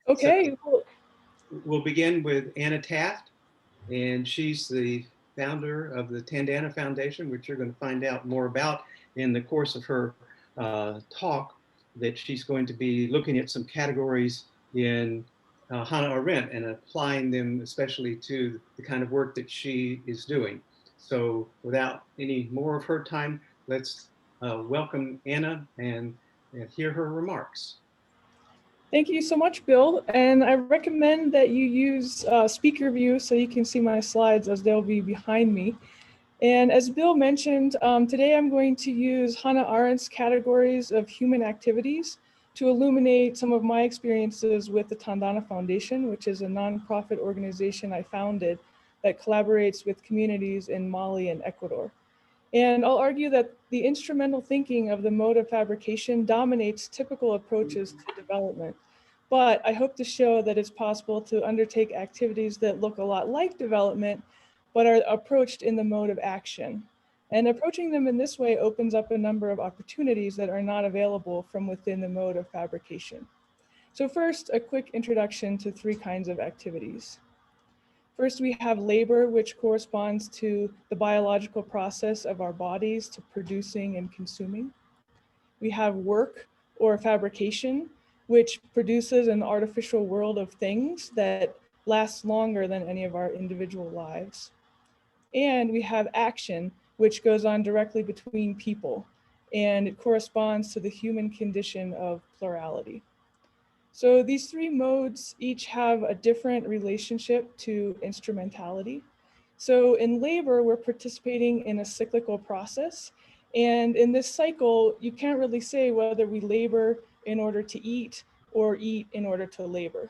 So Okay, well, we'll begin with Anna Taft, and she's the founder of the Tandana Foundation, which you're going to find out more about in the course of her talk, that she's going to be looking at some categories in Hannah Arendt and applying them especially to the kind of work that she is doing. So without any more of her time, let's welcome Anna and hear her remarks. thank you so much, Bill. And I recommend that you use speaker view so you can see my slides as they'll be behind me. And as Bill mentioned, today I'm going to use Hannah Arendt's categories of human activities to illuminate some of my experiences with the Tandana Foundation, which is a nonprofit organization I founded that collaborates with communities in Mali and Ecuador. And I'll argue that the instrumental thinking of the mode of fabrication dominates typical approaches to development. But I hope to show that it's possible to undertake activities that look a lot like development, but are approached in the mode of action. And approaching them in this way opens up a number of opportunities that are not available from within the mode of fabrication. So first, a quick introduction to three kinds of activities. First, we have labor, which corresponds to the biological process of our bodies to producing and consuming. We have work or fabrication, which produces an artificial world of things that lasts longer than any of our individual lives. And we have action, which goes on directly between people, and it corresponds to the human condition of plurality. So these three modes each have a different relationship to instrumentality. So in labor, we're participating in a cyclical process. And in this cycle, you can't really say whether we labor in order to eat or eat in order to labor.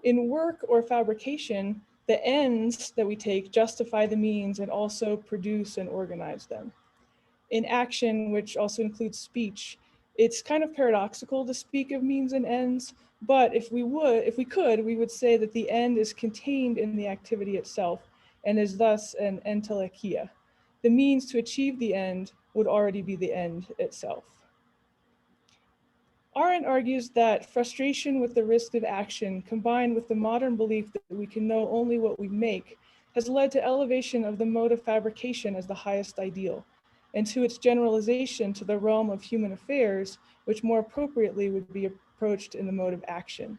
In work or fabrication, the ends that we take justify the means and also produce and organize them. In action, which also includes speech, it's kind of paradoxical to speak of means and ends, but if we could, we would say that the end is contained in the activity itself and is thus an entelecheia. The means to achieve the end would already be the end itself. Arendt argues that frustration with the risk of action, combined with the modern belief that we can know only what we make, has led to elevation of the mode of fabrication as the highest ideal, and to its generalization to the realm of human affairs, which more appropriately would be approached in the mode of action.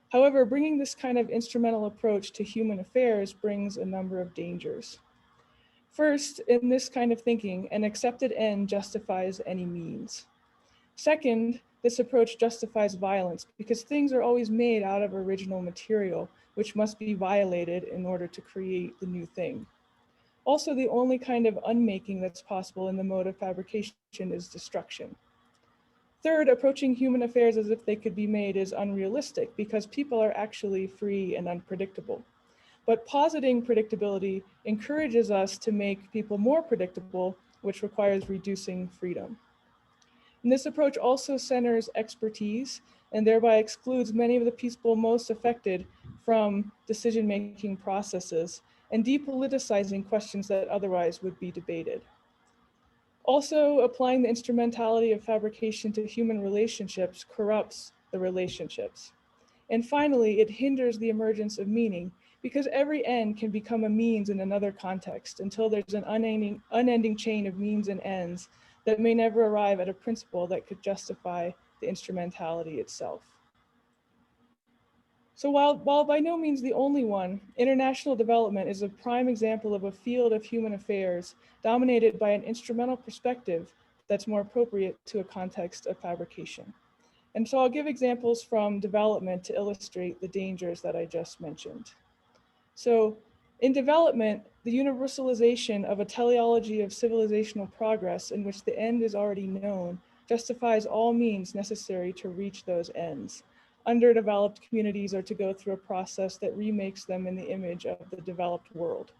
However, bringing this kind of instrumental approach to human affairs brings a number of dangers. First, in this kind of thinking, an accepted end justifies any means. Second, this approach justifies violence because things are always made out of original material, which must be violated in order to create the new thing. Also, the only kind of unmaking that's possible in the mode of fabrication is destruction. Third, approaching human affairs as if they could be made is unrealistic because people are actually free and unpredictable. But positing predictability encourages us to make people more predictable, which requires reducing freedom. And this approach also centers expertise and thereby excludes many of the people most affected from decision-making processes and depoliticizing questions that otherwise would be debated. Also, applying the instrumentality of fabrication to human relationships corrupts the relationships. And finally, it hinders the emergence of meaning because every end can become a means in another context until there's an unending chain of means and ends that may never arrive at a principle that could justify the instrumentality itself. So while by no means the only one, international development is a prime example of a field of human affairs dominated by an instrumental perspective that's more appropriate to a context of fabrication. And so I'll give examples from development to illustrate the dangers that I just mentioned. So in development, the universalization of a teleology of civilizational progress in which the end is already known justifies all means necessary to reach those ends. Underdeveloped communities are to go through a process that remakes them in the image of the developed world.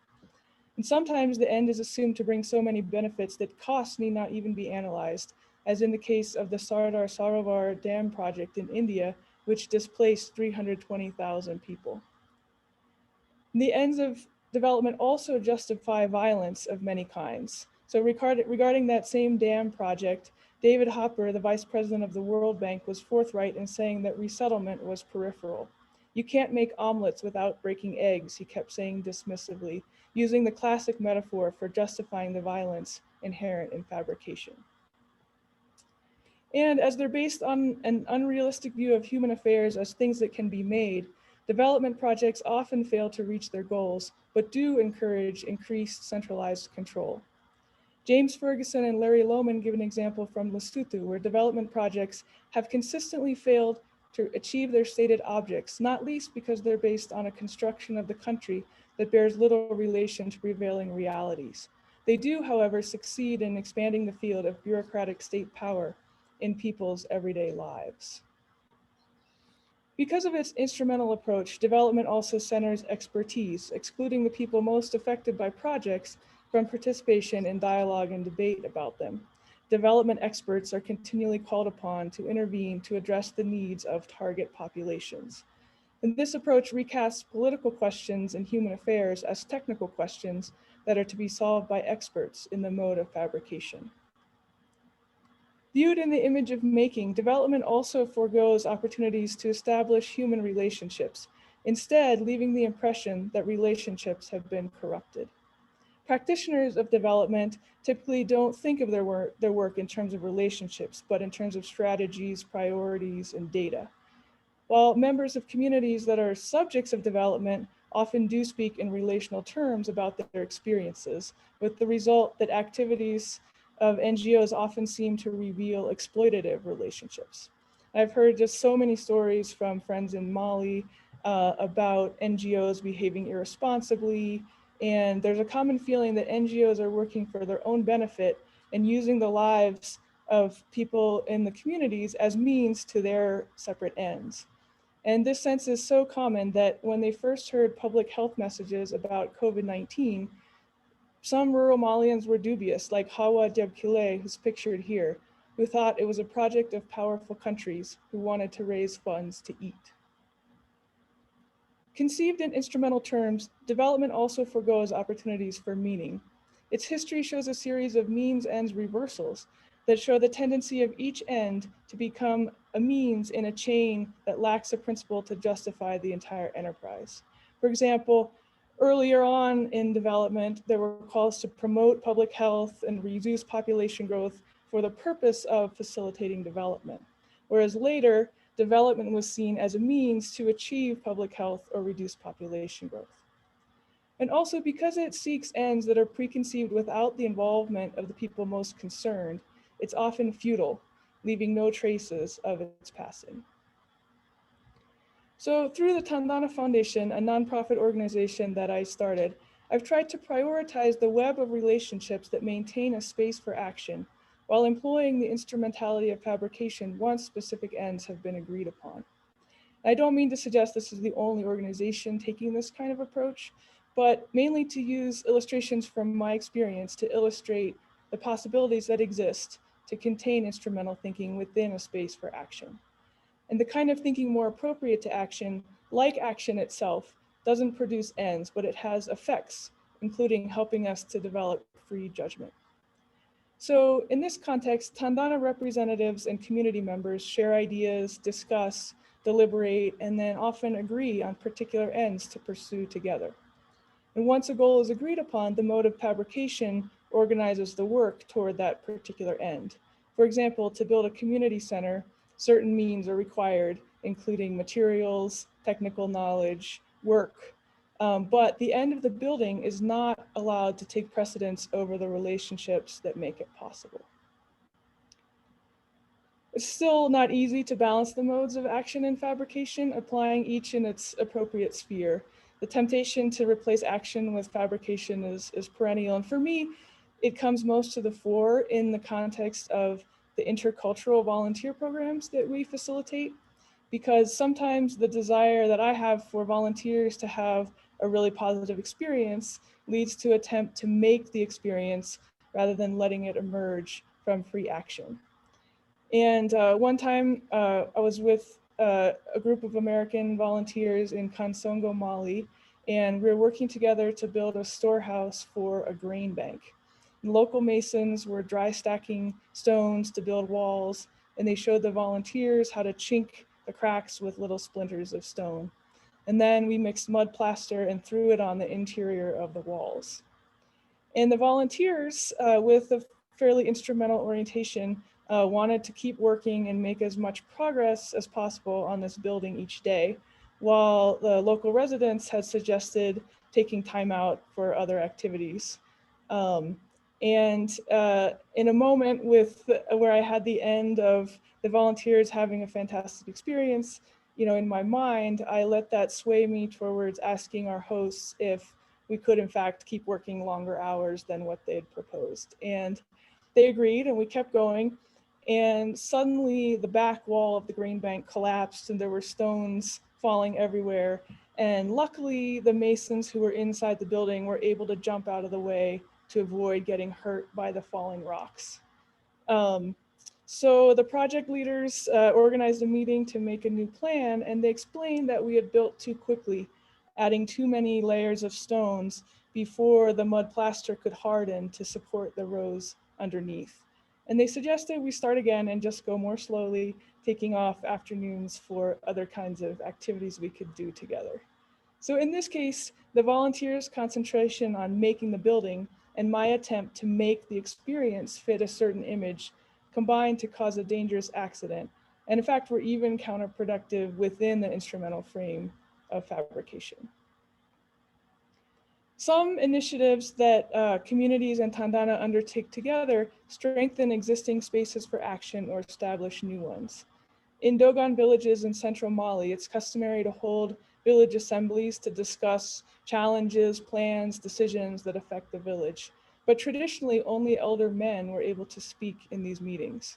And sometimes the end is assumed to bring so many benefits that costs need not even be analyzed, as in the case of the Sardar Sarovar Dam project in India, which displaced 320,000 people. The ends of development also justify violence of many kinds. So regarding that same dam project, David Hopper, the vice president of the World Bank, was forthright in saying that resettlement was peripheral. You can't make omelets without breaking eggs, he kept saying dismissively, using the classic metaphor for justifying the violence inherent in fabrication. And as they're based on an unrealistic view of human affairs as things that can be made, development projects often fail to reach their goals, but do encourage increased centralized control. James Ferguson and Larry Lohman give an example from Lesotho, where development projects have consistently failed to achieve their stated objects, not least because they're based on a construction of the country that bears little relation to prevailing realities. They do, however, succeed in expanding the field of bureaucratic state power in people's everyday lives. Because of its instrumental approach, development also centers expertise, excluding the people most affected by projects from participation in dialogue and debate about them. Development experts are continually called upon to intervene to address the needs of target populations. And this approach recasts political questions and human affairs as technical questions that are to be solved by experts in the mode of fabrication. Viewed in the image of making, development also forgoes opportunities to establish human relationships, instead leaving the impression that relationships have been corrupted. Practitioners of development typically don't think of their work in terms of relationships, but in terms of strategies, priorities, and data. While members of communities that are subjects of development often do speak in relational terms about their experiences, with the result that activities of NGOs often seem to reveal exploitative relationships. I've heard just so many stories from friends in Mali about NGOs behaving irresponsibly, and there's a common feeling that NGOs are working for their own benefit and using the lives of people in the communities as means to their separate ends. And this sense is so common that when they first heard public health messages about COVID-19, some rural Malians were dubious, like Hawa Debkile, who's pictured here, who thought it was a project of powerful countries who wanted to raise funds to eat. Conceived in instrumental terms, development also forgoes opportunities for meaning. Its history shows a series of means-ends reversals that show the tendency of each end to become a means in a chain that lacks a principle to justify the entire enterprise. For example, earlier on in development, there were calls to promote public health and reduce population growth for the purpose of facilitating development, whereas later, development was seen as a means to achieve public health or reduce population growth. And also because it seeks ends that are preconceived without the involvement of the people most concerned, it's often futile, leaving no traces of its passing. So through the Tandana Foundation, a nonprofit organization that I started, I've tried to prioritize the web of relationships that maintain a space for action while employing the instrumentality of fabrication once specific ends have been agreed upon. I don't mean to suggest this is the only organization taking this kind of approach, but mainly to use illustrations from my experience to illustrate the possibilities that exist to contain instrumental thinking within a space for action. And the kind of thinking more appropriate to action, like action itself, doesn't produce ends, but it has effects, including helping us to develop free judgment. So in this context, Tandana representatives and community members share ideas, discuss, deliberate, and then often agree on particular ends to pursue together. And once a goal is agreed upon, the mode of fabrication organizes the work toward that particular end. For example, to build a community center, certain means are required, including materials, technical knowledge, work, but the end of the building is not allowed to take precedence over the relationships that make it possible. It's still not easy to balance the modes of action and fabrication, applying each in its appropriate sphere. The temptation to replace action with fabrication is perennial. And for me, it comes most to the fore in the context of the intercultural volunteer programs that we facilitate, because sometimes the desire that I have for volunteers to have a really positive experience leads to attempt to make the experience rather than letting it emerge from free action. And one time I was with a group of American volunteers in Kansongo, Mali, and we were working together to build a storehouse for a grain bank. Local masons were dry stacking stones to build walls, and they showed the volunteers how to chink the cracks with little splinters of stone. And then we mixed mud plaster and threw it on the interior of the walls. And the volunteers, with a fairly instrumental orientation, wanted to keep working and make as much progress as possible on this building each day, while the local residents had suggested taking time out for other activities. And in a moment where I had the end of the volunteers having a fantastic experience, in my mind, I let that sway me towards asking our hosts if we could in fact keep working longer hours than what they had proposed. And they agreed, and we kept going. And suddenly the back wall of the grain bank collapsed and there were stones falling everywhere. And luckily the masons who were inside the building were able to jump out of the way to avoid getting hurt by the falling rocks. So the project leaders organized a meeting to make a new plan, and they explained that we had built too quickly, adding too many layers of stones before the mud plaster could harden to support the rows underneath. And they suggested we start again and just go more slowly, taking off afternoons for other kinds of activities we could do together. So in this case, the volunteers' concentration on making the building and my attempt to make the experience fit a certain image combined to cause a dangerous accident, and in fact were even counterproductive within the instrumental frame of fabrication. Some initiatives that communities and Tandana undertake together strengthen existing spaces for action or establish new ones. In Dogon villages in central Mali, it's customary to hold village assemblies to discuss challenges, plans, decisions that affect the village. But traditionally, only elder men were able to speak in these meetings.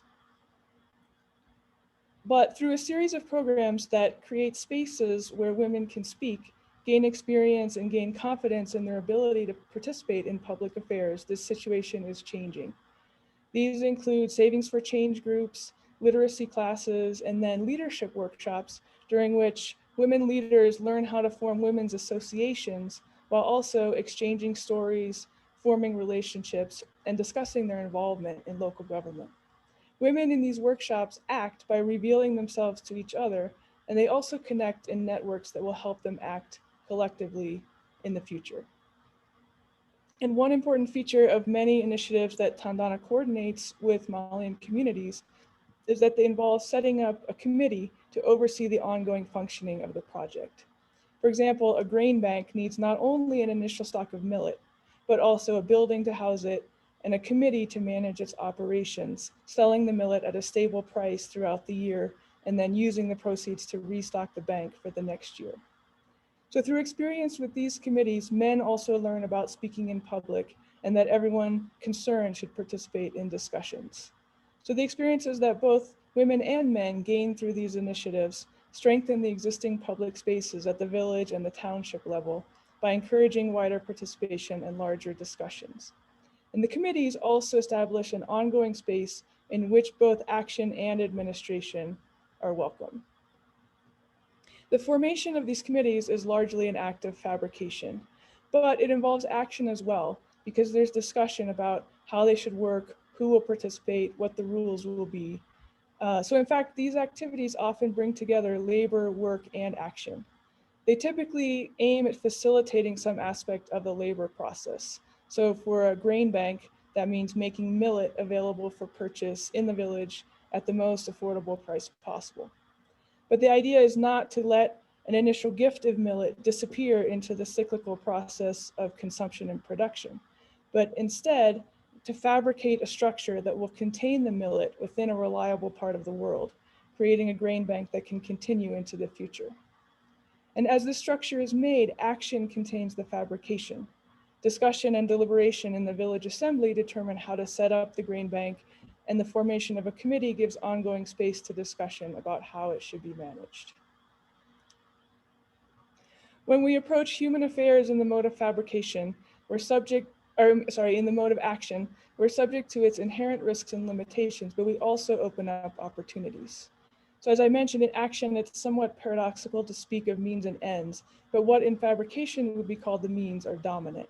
But through a series of programs that create spaces where women can speak, gain experience, and gain confidence in their ability to participate in public affairs, this situation is changing. These include savings for change groups, literacy classes, and then leadership workshops during which women leaders learn how to form women's associations while also exchanging stories, forming relationships, and discussing their involvement in local government. Women in these workshops act by revealing themselves to each other, and they also connect in networks that will help them act collectively in the future. And one important feature of many initiatives that Tandana coordinates with Malian communities is that they involve setting up a committee to oversee the ongoing functioning of the project. For example, a grain bank needs not only an initial stock of millet, but also a building to house it and a committee to manage its operations, selling the millet at a stable price throughout the year, and then using the proceeds to restock the bank for the next year. So through experience with these committees, men also learn about speaking in public and that everyone concerned should participate in discussions. So the experiences that both women and men gain through these initiatives strengthen the existing public spaces at the village and the township level by encouraging wider participation and larger discussions. And the committees also establish an ongoing space in which both action and administration are welcome. The formation of these committees is largely an act of fabrication, but it involves action as well, because there's discussion about how they should work, who will participate, what the rules will be. So in fact, these activities often bring together labor, work, and action. They typically aim at facilitating some aspect of the labor process. So for a grain bank, that means making millet available for purchase in the village at the most affordable price possible. But the idea is not to let an initial gift of millet disappear into the cyclical process of consumption and production, but instead to fabricate a structure that will contain the millet within a reliable part of the world, creating a grain bank that can continue into the future. And as this structure is made, action contains the fabrication. Discussion and deliberation in the village assembly determine how to set up the grain bank, and the formation of a committee gives ongoing space to discussion about how it should be managed. When we approach human affairs in the mode of fabrication, in the mode of action, we're subject to its inherent risks and limitations, but we also open up opportunities. So as I mentioned, in action, it's somewhat paradoxical to speak of means and ends, but what in fabrication would be called the means are dominant.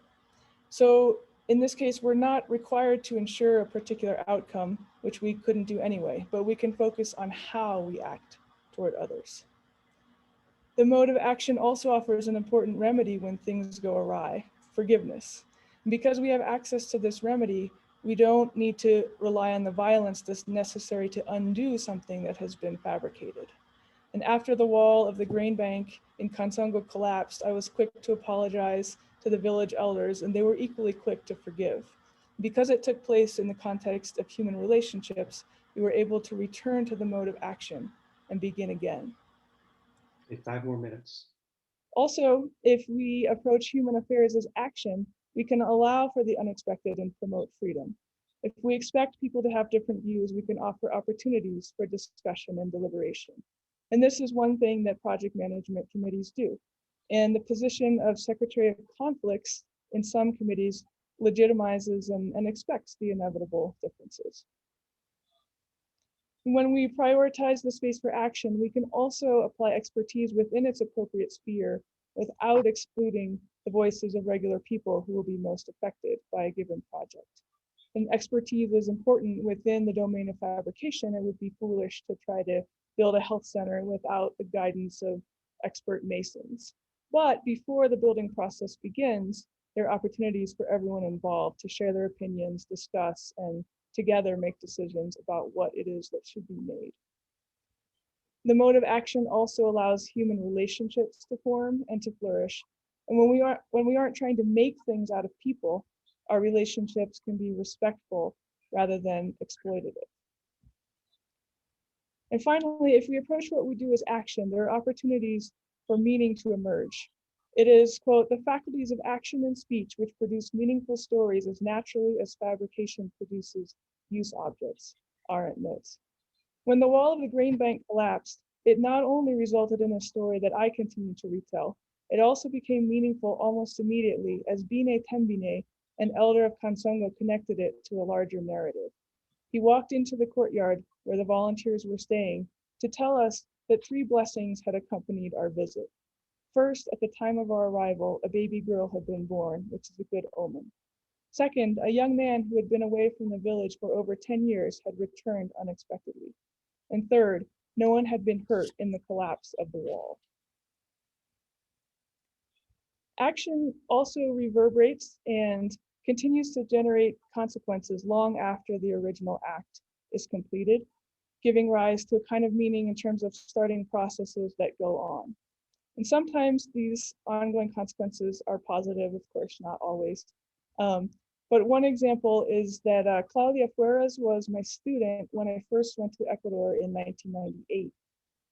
So In this case, we're not required to ensure a particular outcome, which we couldn't do anyway, but we can focus on how we act toward others. The mode of action also offers an important remedy when things go awry, forgiveness. And because we have access to this remedy, we don't need to rely on the violence that's necessary to undo something that has been fabricated. And after the wall of the grain bank in Kansongo collapsed, I was quick to apologize to the village elders, and they were equally quick to forgive. Because it took place in the context of human relationships, we were able to return to the mode of action and begin again. Okay, 5 more minutes. Also, if we approach human affairs as action, we can allow for the unexpected and promote freedom. If we expect people to have different views, we can offer opportunities for discussion and deliberation. And this is one thing that project management committees do. And the position of Secretary of Conflicts in some committees legitimizes and expects the inevitable differences. When we prioritize the space for action, we can also apply expertise within its appropriate sphere without excluding the voices of regular people who will be most affected by a given project. And expertise is important within the domain of fabrication. It would be foolish to try to build a health center without the guidance of expert masons. But before the building process begins, there are opportunities for everyone involved to share their opinions, discuss, and together make decisions about what it is that should be made. The mode of action also allows human relationships to form and to flourish. And when we aren't trying to make things out of people, our relationships can be respectful rather than exploitative. And finally, if we approach what we do as action, there are opportunities for meaning to emerge. It is, quote, the faculties of action and speech which produce meaningful stories as naturally as fabrication produces use objects, Arendt notes. When the wall of the grain bank collapsed, it not only resulted in a story that I continue to retell, it also became meaningful almost immediately as Bine Tembine, an elder of Kansongo, connected it to a larger narrative. He walked into the courtyard where the volunteers were staying to tell us that 3 blessings had accompanied our visit. First, at the time of our arrival, a baby girl had been born, which is a good omen. Second, a young man who had been away from the village for over 10 years had returned unexpectedly. And third, no one had been hurt in the collapse of the wall. Action also reverberates and continues to generate consequences long after the original act is completed, giving rise to a kind of meaning in terms of starting processes that go on. And sometimes these ongoing consequences are positive, of course, not always. But one example is that Claudia Fueras was my student when I first went to Ecuador in 1998.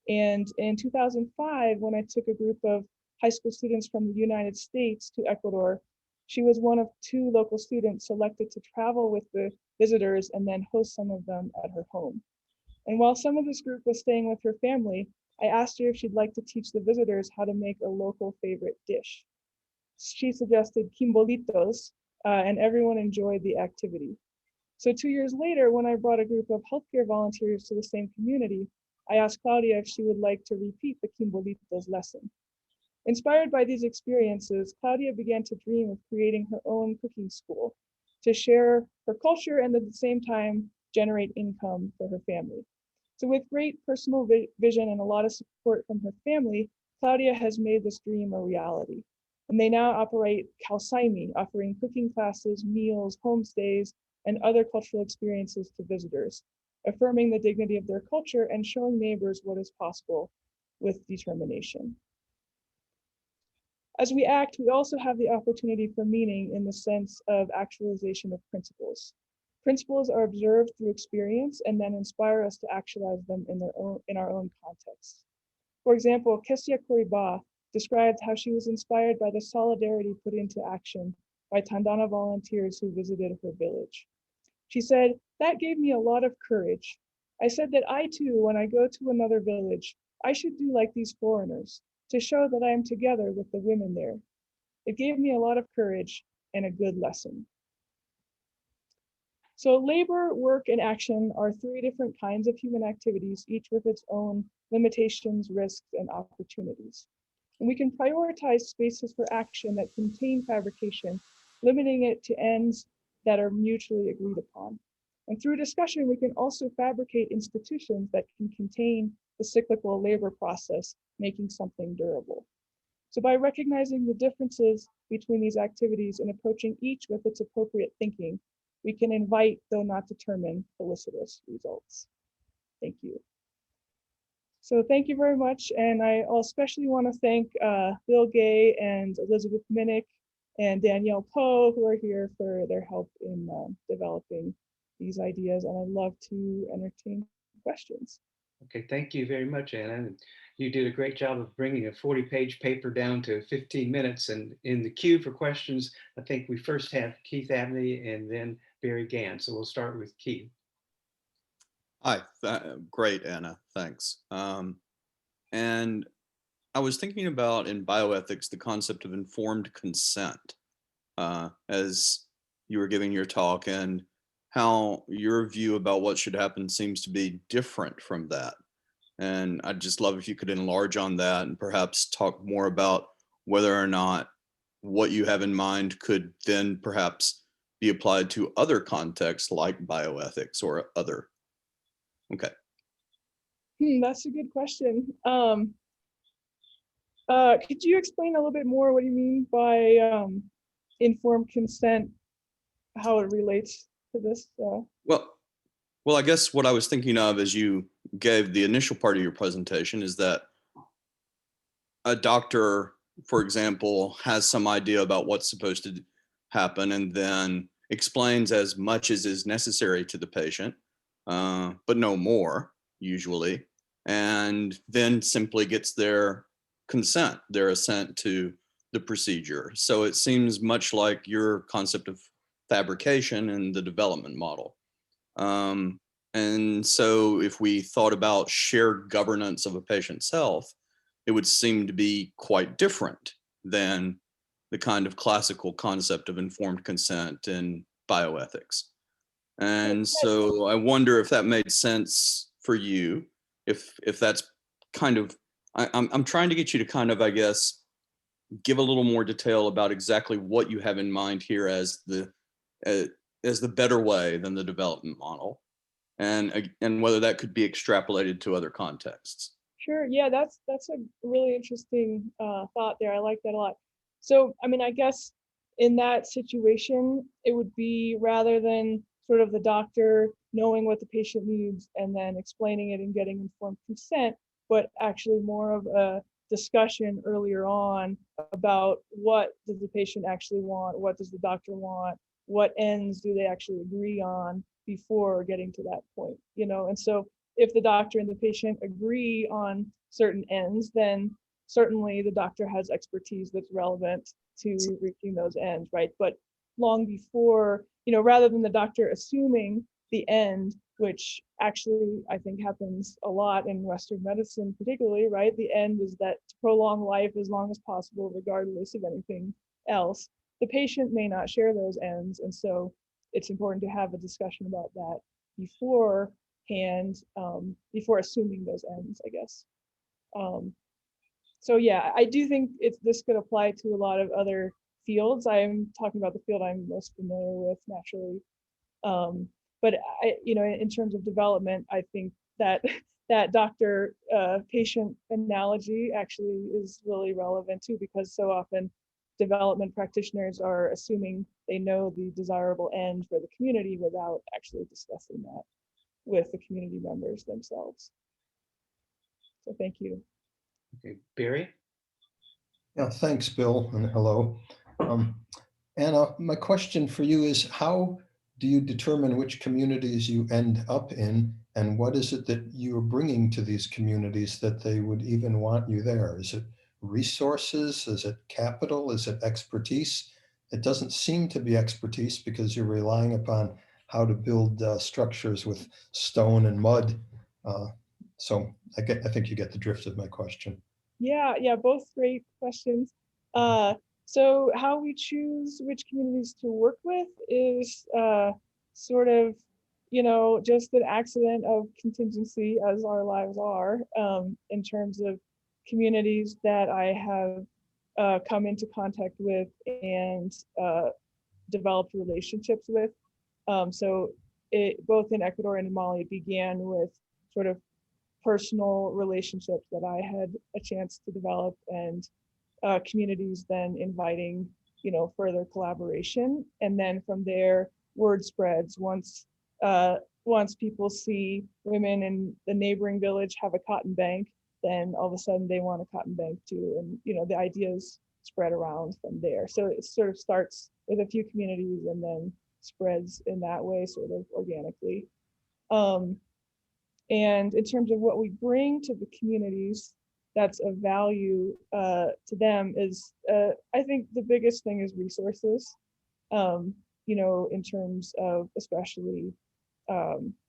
And in 2005, when I took a group of high school students from the United States to Ecuador, she was one of 2 local students selected to travel with the visitors and then host some of them at her home. And while some of this group was staying with her family, I asked her if she'd like to teach the visitors how to make a local favorite dish. She suggested quimbolitos, and everyone enjoyed the activity. So 2 years later, when I brought a group of healthcare volunteers to the same community, I asked Claudia if she would like to repeat the quimbolitos lesson. Inspired by these experiences, Claudia began to dream of creating her own cooking school to share her culture and at the same time generate income for her family. So with great personal vision and a lot of support from her family, Claudia has made this dream a reality. And they now operate Kalsaimi, offering cooking classes, meals, homestays, and other cultural experiences to visitors, affirming the dignity of their culture and showing neighbors what is possible with determination. As we act, we also have the opportunity for meaning in the sense of actualization of principles. Principles are observed through experience and then inspire us to actualize them in our own context. For example, Kessia Koriba described how she was inspired by the solidarity put into action by Tandana volunteers who visited her village. She said, "That gave me a lot of courage. I said that I too, when I go to another village, I should do like these foreigners, to show that I am together with the women there. It gave me a lot of courage and a good lesson." So labor, work, and action are 3 different kinds of human activities, each with its own limitations, risks, and opportunities. And we can prioritize spaces for action that contain fabrication limiting it to ends that are mutually agreed upon. And through discussion, we can also fabricate institutions that can contain the cyclical labor process, making something durable. So by recognizing the differences between these activities and approaching each with its appropriate thinking, we can invite, though not determine, felicitous results. Thank you. So thank you very much. And I especially want to thank Bill Gay and Elizabeth Minnick and Danielle Poe, who are here for their help in developing these ideas. And I'd love to entertain questions. Okay, thank you very much, Anna. You did a great job of bringing a 40-page paper down to 15 minutes. And in the queue for questions, I think we first have Keith Abney and then Barry Gann. So we'll start with Keith. Hi, great, Anna, thanks. And I was thinking about in bioethics the concept of informed consent as you were giving your talk, and how your view about what should happen seems to be different from that. And I'd just love if you could enlarge on that and perhaps talk more about whether or not what you have in mind could then perhaps be applied to other contexts like bioethics or other. Okay. That's a good question. Could you explain a little bit more what you mean by informed consent, how it relates to this? Well, I guess what I was thinking of as you gave the initial part of your presentation is that a doctor, for example, has some idea about what's supposed to happen and then explains as much as is necessary to the patient, but no more, usually, and then simply gets their consent, their assent to the procedure. So it seems much like your concept of fabrication in the development model. And so if we thought about shared governance of a patient's health, it would seem to be quite different than the kind of classical concept of informed consent in bioethics. And so I wonder if that made sense for you, if that's kind of, I'm trying to get you to kind of, I guess, give a little more detail about exactly what you have in mind here as the better way than the development model, and whether that could be extrapolated to other contexts. Sure. Yeah, that's a really interesting thought there. I like that a lot. So, I mean, I guess in that situation, it would be rather than sort of the doctor knowing what the patient needs and then explaining it and getting informed consent, but actually more of a discussion earlier on about what does the patient actually want, what does the doctor want, what ends do they actually agree on before getting to that point, you know? And so if the doctor and the patient agree on certain ends, then certainly the doctor has expertise that's relevant to reaching those ends, right? But long before, you know, rather than the doctor assuming the end, which actually I think happens a lot in Western medicine particularly, right? The end is that to prolong life as long as possible, regardless of anything else. The patient may not share those ends. And so it's important to have a discussion about that beforehand, before assuming those ends, I guess. So yeah, I do think this could apply to a lot of other fields. I'm talking about the field I'm most familiar with naturally. But you know, in terms of development, I think that that doctor patient analogy actually is really relevant too, because so often development practitioners are assuming they know the desirable end for the community without actually discussing that with the community members themselves. So thank you. Okay, Barry? Yeah, thanks, Bill, and hello. Anna, my question for you is, how do you determine which communities you end up in, and what is it that you're bringing to these communities that they would even want you there? Is it resources? Is it capital? Is it expertise? It doesn't seem to be expertise because you're relying upon how to build structures with stone and mud. So I think you get the drift of my question. Yeah, both great questions. So how we choose which communities to work with is sort of, you know, just an accident of contingency as our lives are, in terms of communities that I have come into contact with and developed relationships with. So it, both in Ecuador and in Mali, it began with sort of personal relationships that I had a chance to develop, and communities then inviting, further collaboration. And then from there, word spreads. Once people see women in the neighboring village have a cotton bank, then all of a sudden they want a cotton bank too. And, the ideas spread around from there. So it sort of starts with a few communities and then spreads in that way, sort of organically. And in terms of what we bring to the communities that's of value to them is, I think the biggest thing is resources, in terms of especially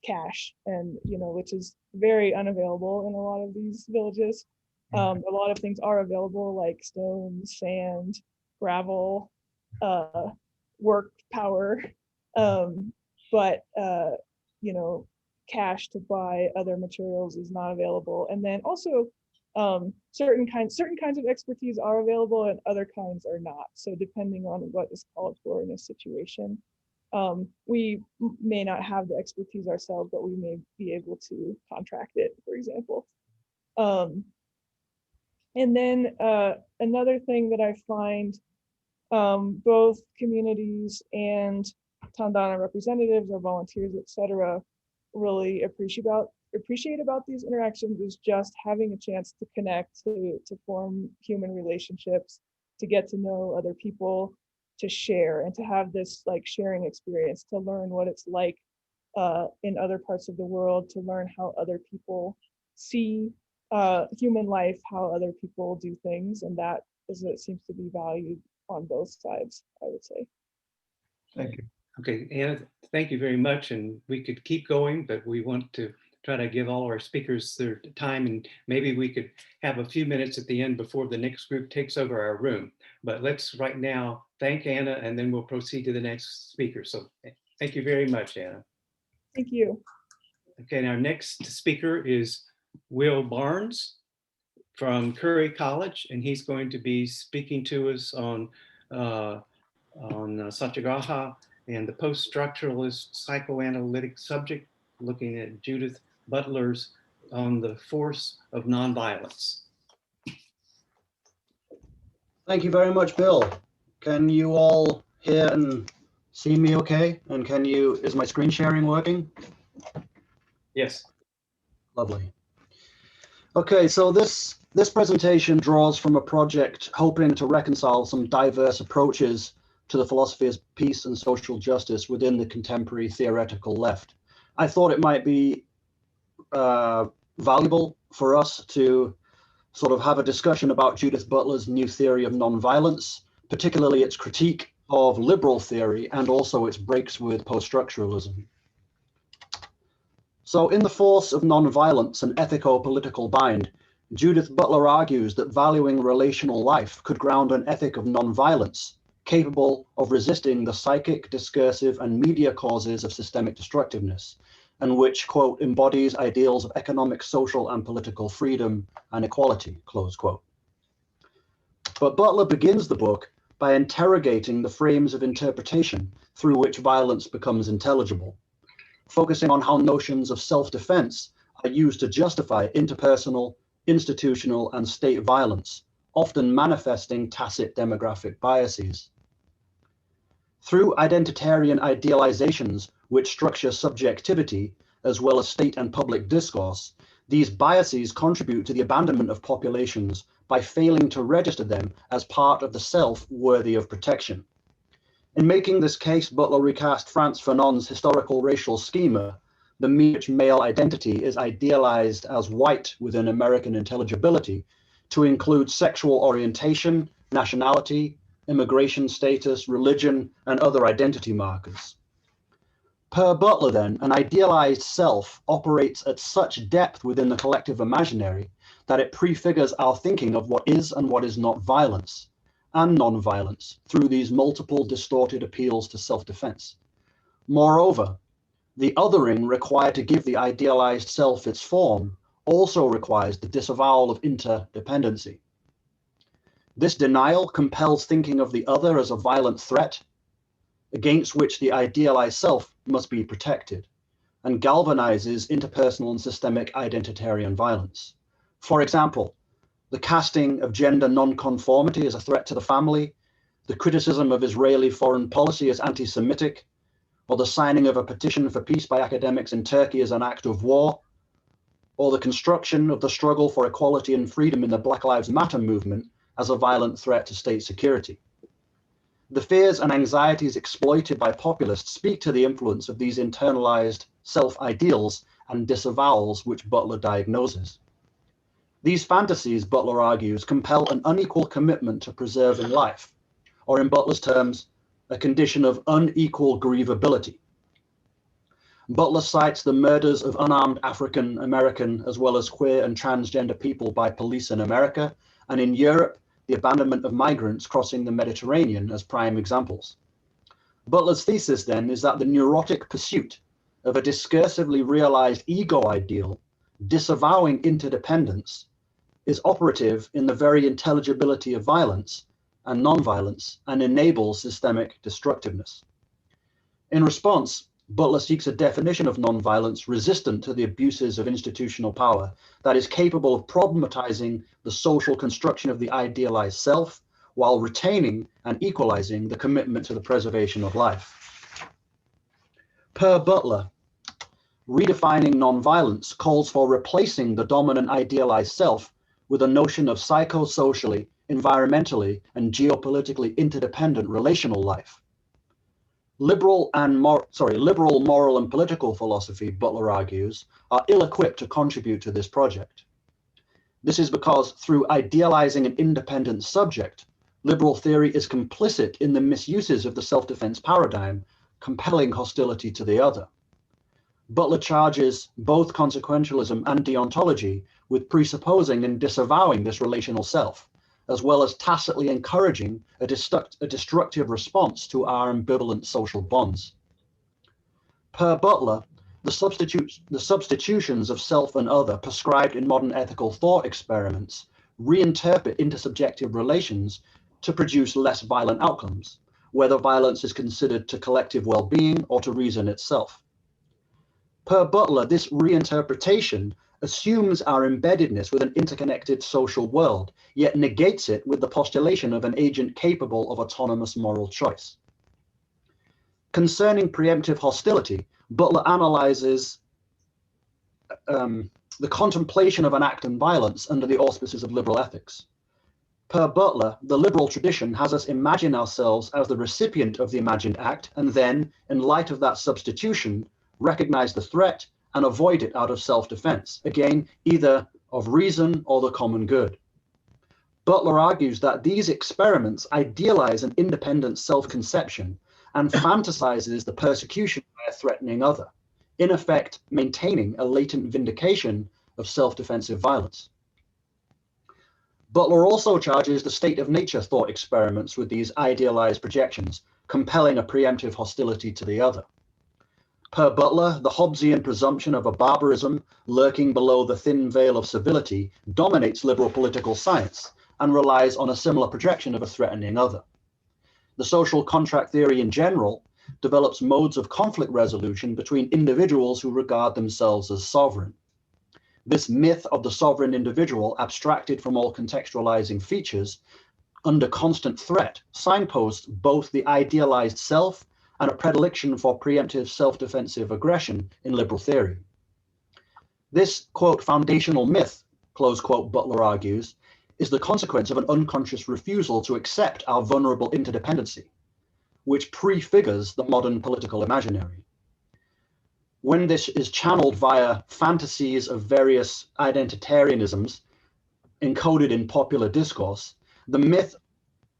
cash, and, which is very unavailable in a lot of these villages. A lot of things are available, like stone, sand, gravel, work power, but cash to buy other materials is not available. And then also certain kinds of expertise are available and other kinds are not. So depending on what is called for in a situation, we may not have the expertise ourselves, but we may be able to contract it, for example. And then another thing that I find both communities and Tandana representatives or volunteers, etc., really appreciate about these interactions is just having a chance to connect, to form human relationships, to get to know other people, to share, and to have this like sharing experience, to learn what it's like in other parts of the world, to learn how other people see human life, how other people do things, and that it seems to be valued on both sides, I would say. Thank you. Okay, Anna, thank you very much. And we could keep going, but we want to try to give all our speakers their time, and maybe we could have a few minutes at the end before the next group takes over our room. But let's right now thank Anna, and then we'll proceed to the next speaker. So thank you very much, Anna. Thank you. Okay, and our next speaker is Will Barnes from Curry College, and he's going to be speaking to us on Satyagraha and the post-structuralist psychoanalytic subject, looking at Judith Butler's On the Force of Nonviolence. Thank you very much, Bill. Can you all hear and see me okay? And is my screen sharing working? Yes. Lovely. Okay, so this presentation draws from a project hoping to reconcile some diverse approaches to the philosophy of peace and social justice within the contemporary theoretical left. I thought it might be valuable for us to sort of have a discussion about Judith Butler's new theory of nonviolence, particularly its critique of liberal theory and also its breaks with post-structuralism. So in The Force of Nonviolence, an ethico-political bind, Judith Butler argues that valuing relational life could ground an ethic of nonviolence, capable of resisting the psychic, discursive, and media causes of systemic destructiveness, and which, quote, embodies ideals of economic, social, and political freedom and equality, close quote. But Butler begins the book by interrogating the frames of interpretation through which violence becomes intelligible, focusing on how notions of self-defense are used to justify interpersonal, institutional, and state violence, often manifesting tacit demographic biases. Through identitarian idealizations which structure subjectivity, as well as state and public discourse, these biases contribute to the abandonment of populations by failing to register them as part of the self worthy of protection. In making this case, Butler recast Frantz Fanon's historical racial schema, the male identity is idealized as white within American intelligibility to include sexual orientation, nationality, immigration status, religion, and other identity markers. Per Butler, then, an idealized self operates at such depth within the collective imaginary that it prefigures our thinking of what is and what is not violence and non-violence through these multiple distorted appeals to self-defense. Moreover, the othering required to give the idealized self its form also requires the disavowal of interdependency. This denial compels thinking of the other as a violent threat. against which the idealized self must be protected, and galvanizes interpersonal and systemic identitarian violence. For example, the casting of gender nonconformity as a threat to the family, the criticism of Israeli foreign policy as anti-Semitic, or the signing of a petition for peace by academics in Turkey as an act of war, or the construction of the struggle for equality and freedom in the Black Lives Matter movement as a violent threat to state security. The fears and anxieties exploited by populists speak to the influence of these internalized self-ideals and disavowals which Butler diagnoses. These fantasies, Butler argues, compel an unequal commitment to preserving life, or in Butler's terms, a condition of unequal grievability. Butler cites the murders of unarmed African American as well as queer and transgender people by police in America, and in Europe, the abandonment of migrants crossing the Mediterranean as prime examples. Butler's thesis then is that the neurotic pursuit of a discursively realized ego ideal, disavowing interdependence, is operative in the very intelligibility of violence and nonviolence and enables systemic destructiveness. In response, Butler seeks a definition of nonviolence resistant to the abuses of institutional power that is capable of problematizing the social construction of the idealized self while retaining and equalizing the commitment to the preservation of life. Per Butler, redefining nonviolence calls for replacing the dominant idealized self with a notion of psychosocially, environmentally, and geopolitically interdependent relational life. Liberal, moral, and political philosophy, Butler argues, are ill-equipped to contribute to this project. This is because through idealizing an independent subject, liberal theory is complicit in the misuses of the self-defense paradigm, compelling hostility to the other. Butler charges both consequentialism and deontology with presupposing and disavowing this relational self, as well as tacitly encouraging a destructive response to our ambivalent social bonds. Per Butler, the substitutions of self and other prescribed in modern ethical thought experiments reinterpret intersubjective relations to produce less violent outcomes, whether violence is considered to collective well-being or to reason itself. Per Butler, this reinterpretation assumes our embeddedness with an interconnected social world, yet negates it with the postulation of an agent capable of autonomous moral choice. Concerning preemptive hostility, Butler analyzes the contemplation of an act in violence under the auspices of liberal ethics. Per Butler, the liberal tradition has us imagine ourselves as the recipient of the imagined act, and then, in light of that substitution, recognize the threat and avoid it out of self-defense, again, either of reason or the common good. Butler argues that these experiments idealize an independent self-conception and fantasizes the persecution by a threatening other, in effect maintaining a latent vindication of self-defensive violence. Butler also charges the state of nature thought experiments with these idealized projections, compelling a preemptive hostility to the other. Per Butler, the Hobbesian presumption of a barbarism lurking below the thin veil of civility dominates liberal political science and relies on a similar projection of a threatening other. The social contract theory in general develops modes of conflict resolution between individuals who regard themselves as sovereign. This myth of the sovereign individual, abstracted from all contextualizing features, under constant threat, signposts both the idealized self and a predilection for preemptive self-defensive aggression in liberal theory. This, quote, foundational myth, close quote, Butler argues, is the consequence of an unconscious refusal to accept our vulnerable interdependency, which prefigures the modern political imaginary. When this is channeled via fantasies of various identitarianisms encoded in popular discourse, the myth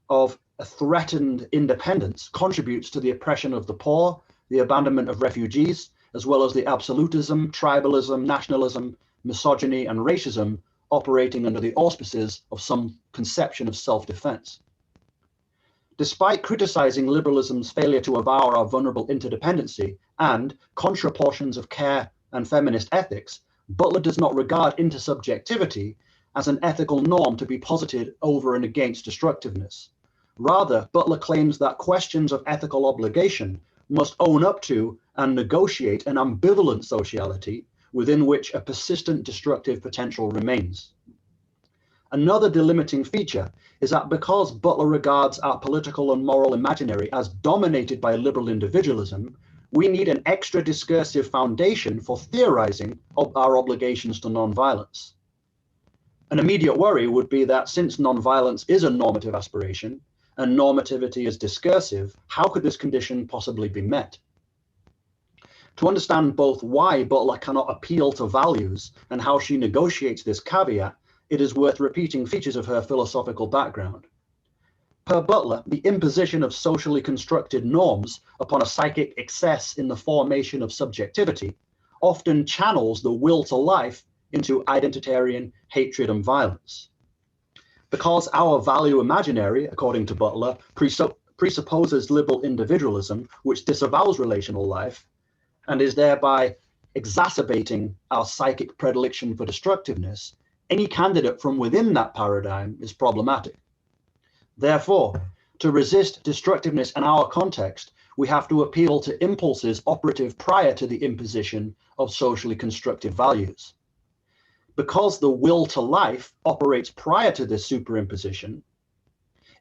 of a threatened independence contributes to the oppression of the poor, the abandonment of refugees, as well as the absolutism, tribalism, nationalism, misogyny, and racism operating under the auspices of some conception of self-defense. Despite criticizing liberalism's failure to avow our vulnerable interdependency and contra portions of care and feminist ethics, Butler does not regard intersubjectivity as an ethical norm to be posited over and against destructiveness. Rather, Butler claims that questions of ethical obligation must own up to and negotiate an ambivalent sociality within which a persistent destructive potential remains. Another delimiting feature is that because Butler regards our political and moral imaginary as dominated by liberal individualism, we need an extra discursive foundation for theorizing of our obligations to nonviolence. An immediate worry would be that since nonviolence is a normative aspiration and normativity is discursive, how could this condition possibly be met? To understand both why Butler cannot appeal to values and how she negotiates this caveat, it is worth repeating features of her philosophical background. Per Butler, the imposition of socially constructed norms upon a psychic excess in the formation of subjectivity often channels the will to life into identitarian hatred and violence. Because our value imaginary, according to Butler, presupposes liberal individualism, which disavows relational life, and is thereby exacerbating our psychic predilection for destructiveness, any candidate from within that paradigm is problematic. Therefore, to resist destructiveness in our context, we have to appeal to impulses operative prior to the imposition of socially constructed values. Because the will to life operates prior to this superimposition,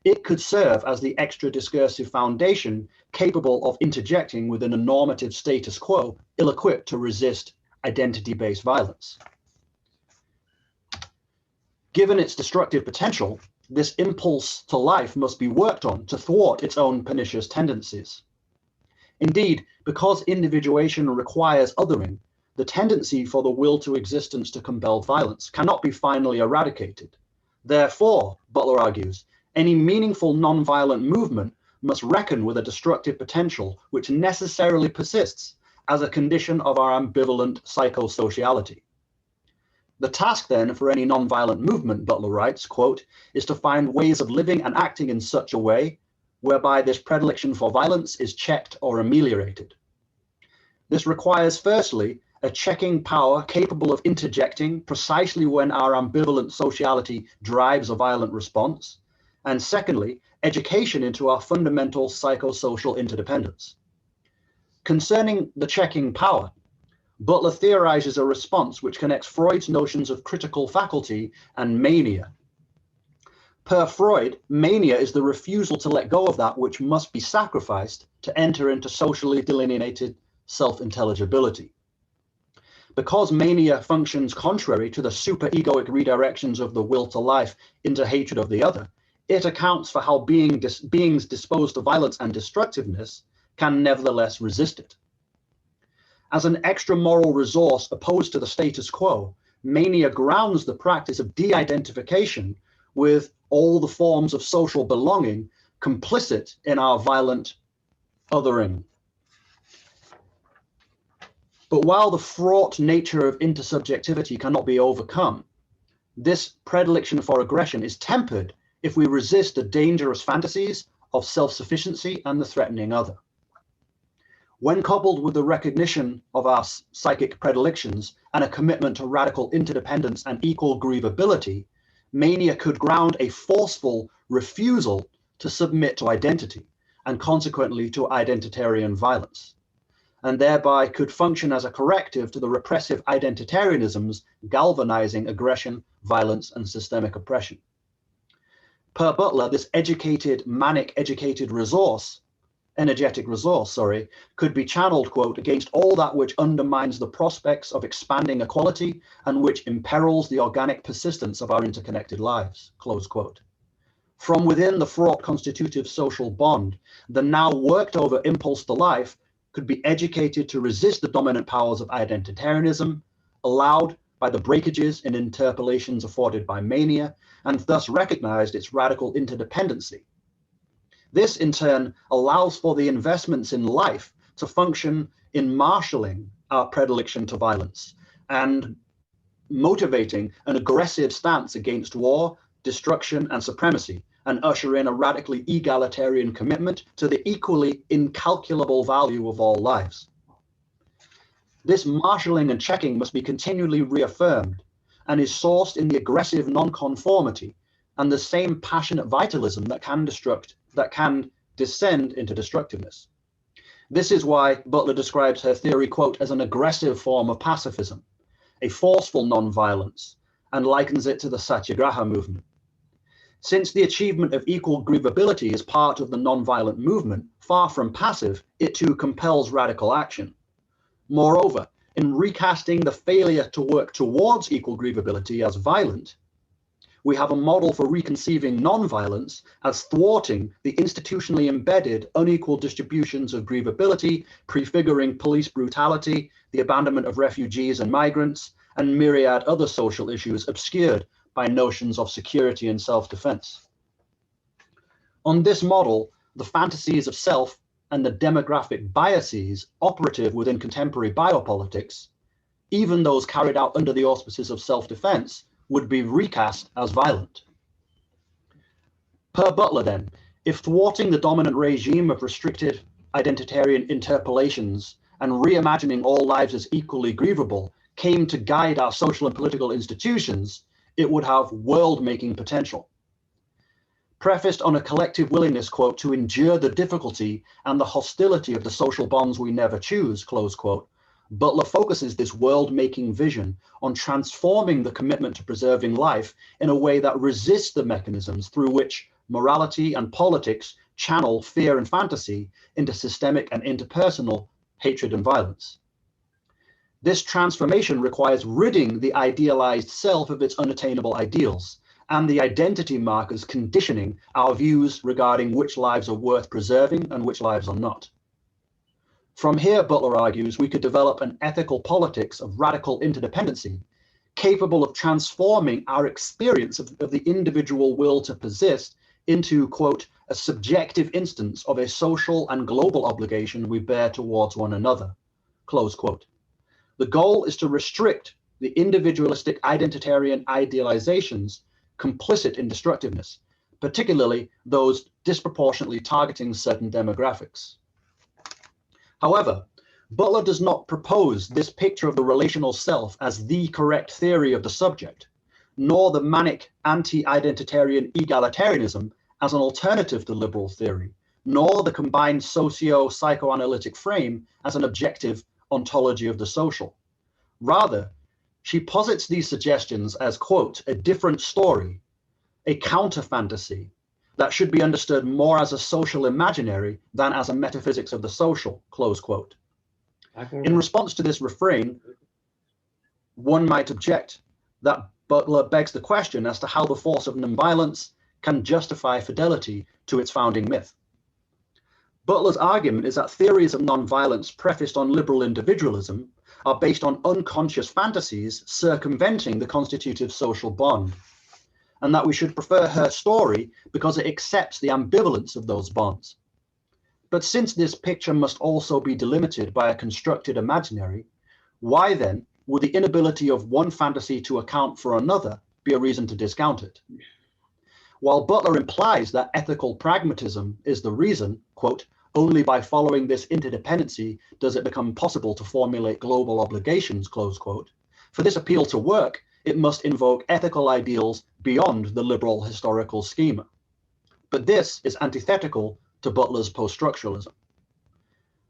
it could serve as the extra discursive foundation capable of interjecting within a normative status quo ill-equipped to resist identity-based violence. Given its destructive potential, this impulse to life must be worked on to thwart its own pernicious tendencies. Indeed, because individuation requires othering, the tendency for the will to existence to compel violence cannot be finally eradicated. Therefore, Butler argues, any meaningful nonviolent movement must reckon with a destructive potential which necessarily persists as a condition of our ambivalent psychosociality. The task then for any nonviolent movement, Butler writes, quote, is to find ways of living and acting in such a way whereby this predilection for violence is checked or ameliorated. This requires, firstly, a checking power capable of interjecting precisely when our ambivalent sociality drives a violent response, and secondly, education into our fundamental psychosocial interdependence. Concerning the checking power, Butler theorizes a response which connects Freud's notions of critical faculty and mania. Per Freud, mania is the refusal to let go of that which must be sacrificed to enter into socially delineated self-intelligibility. Because mania functions contrary to the super-egoic redirections of the will to life into hatred of the other, it accounts for how beings disposed to violence and destructiveness can nevertheless resist it. As an extra-moral resource opposed to the status quo, mania grounds the practice of de-identification with all the forms of social belonging complicit in our violent othering. But while the fraught nature of intersubjectivity cannot be overcome, this predilection for aggression is tempered if we resist the dangerous fantasies of self-sufficiency and the threatening other. When coupled with the recognition of our psychic predilections and a commitment to radical interdependence and equal grievability, mania could ground a forceful refusal to submit to identity and consequently to identitarian violence, and thereby could function as a corrective to the repressive identitarianisms galvanizing aggression, violence, and systemic oppression. Per Butler, this energetic resource, could be channeled, quote, against all that which undermines the prospects of expanding equality and which imperils the organic persistence of our interconnected lives, close quote. From within the fraught constitutive social bond, the now worked over impulse to life could be educated to resist the dominant powers of identitarianism, allowed by the breakages and interpolations afforded by mania, and thus recognized its radical interdependency. This, in turn, allows for the investments in life to function in marshalling our predilection to violence and motivating an aggressive stance against war, destruction, and supremacy, and usher in a radically egalitarian commitment to the equally incalculable value of all lives. This marshalling and checking must be continually reaffirmed and is sourced in the aggressive nonconformity and the same passionate vitalism that can that can descend into destructiveness. This is why Butler describes her theory, quote, as an aggressive form of pacifism, a forceful non-violence, and likens it to the Satyagraha movement. Since the achievement of equal grievability is part of the non-violent movement, far from passive, it too compels radical action. Moreover, in recasting the failure to work towards equal grievability as violent, we have a model for reconceiving non-violence as thwarting the institutionally embedded unequal distributions of grievability, prefiguring police brutality, the abandonment of refugees and migrants, and myriad other social issues obscured by notions of security and self-defense. On this model, the fantasies of self and the demographic biases operative within contemporary biopolitics, even those carried out under the auspices of self-defense, would be recast as violent. Per Butler then, if thwarting the dominant regime of restricted identitarian interpolations and reimagining all lives as equally grievable came to guide our social and political institutions, it would have world-making potential. Prefaced on a collective willingness, quote, to endure the difficulty and the hostility of the social bonds we never choose, close quote, Butler focuses this world-making vision on transforming the commitment to preserving life in a way that resists the mechanisms through which morality and politics channel fear and fantasy into systemic and interpersonal hatred and violence. This transformation requires ridding the idealized self of its unattainable ideals and the identity markers conditioning our views regarding which lives are worth preserving and which lives are not. From here, Butler argues, we could develop an ethical politics of radical interdependency, capable of transforming our experience of the individual will to persist into, quote, a subjective instance of a social and global obligation we bear towards one another, close quote. The goal is to restrict the individualistic identitarian idealizations complicit in destructiveness, particularly those disproportionately targeting certain demographics. However, Butler does not propose this picture of the relational self as the correct theory of the subject, nor the manic anti-identitarian egalitarianism as an alternative to liberal theory, nor the combined socio-psychoanalytic frame as an objective ontology of the social. Rather, she posits these suggestions as, quote, a different story, a counter-fantasy that should be understood more as a social imaginary than as a metaphysics of the social, close quote. In response to this refrain, one might object that Butler begs the question as to how the force of nonviolence can justify fidelity to its founding myth. Butler's argument is that theories of nonviolence prefaced on liberal individualism are based on unconscious fantasies circumventing the constitutive social bond, and that we should prefer her story because it accepts the ambivalence of those bonds. But since this picture must also be delimited by a constructed imaginary, why then would the inability of one fantasy to account for another be a reason to discount it? While Butler implies that ethical pragmatism is the reason, quote, only by following this interdependency does it become possible to formulate global obligations, close quote, for this appeal to work, it must invoke ethical ideals beyond the liberal historical schema. But this is antithetical to Butler's post-structuralism.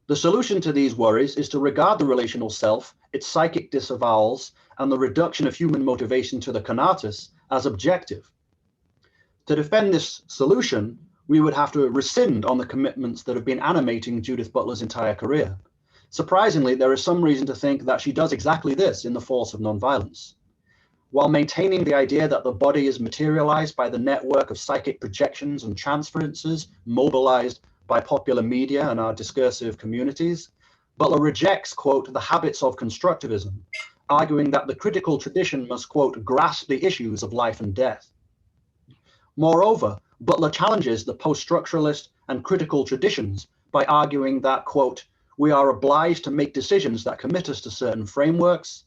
The solution to these worries is to regard the relational self, its psychic disavowals, and the reduction of human motivation to the conatus as objective. To defend this solution, we would have to rescind on the commitments that have been animating Judith Butler's entire career. Surprisingly, there is some reason to think that she does exactly this in The Force of Nonviolence. While maintaining the idea that the body is materialized by the network of psychic projections and transferences mobilized by popular media and our discursive communities, Butler rejects, quote, the habits of constructivism, arguing that the critical tradition must, quote, grasp the issues of life and death. Moreover, Butler challenges the post-structuralist and critical traditions by arguing that, quote, we are obliged to make decisions that commit us to certain frameworks,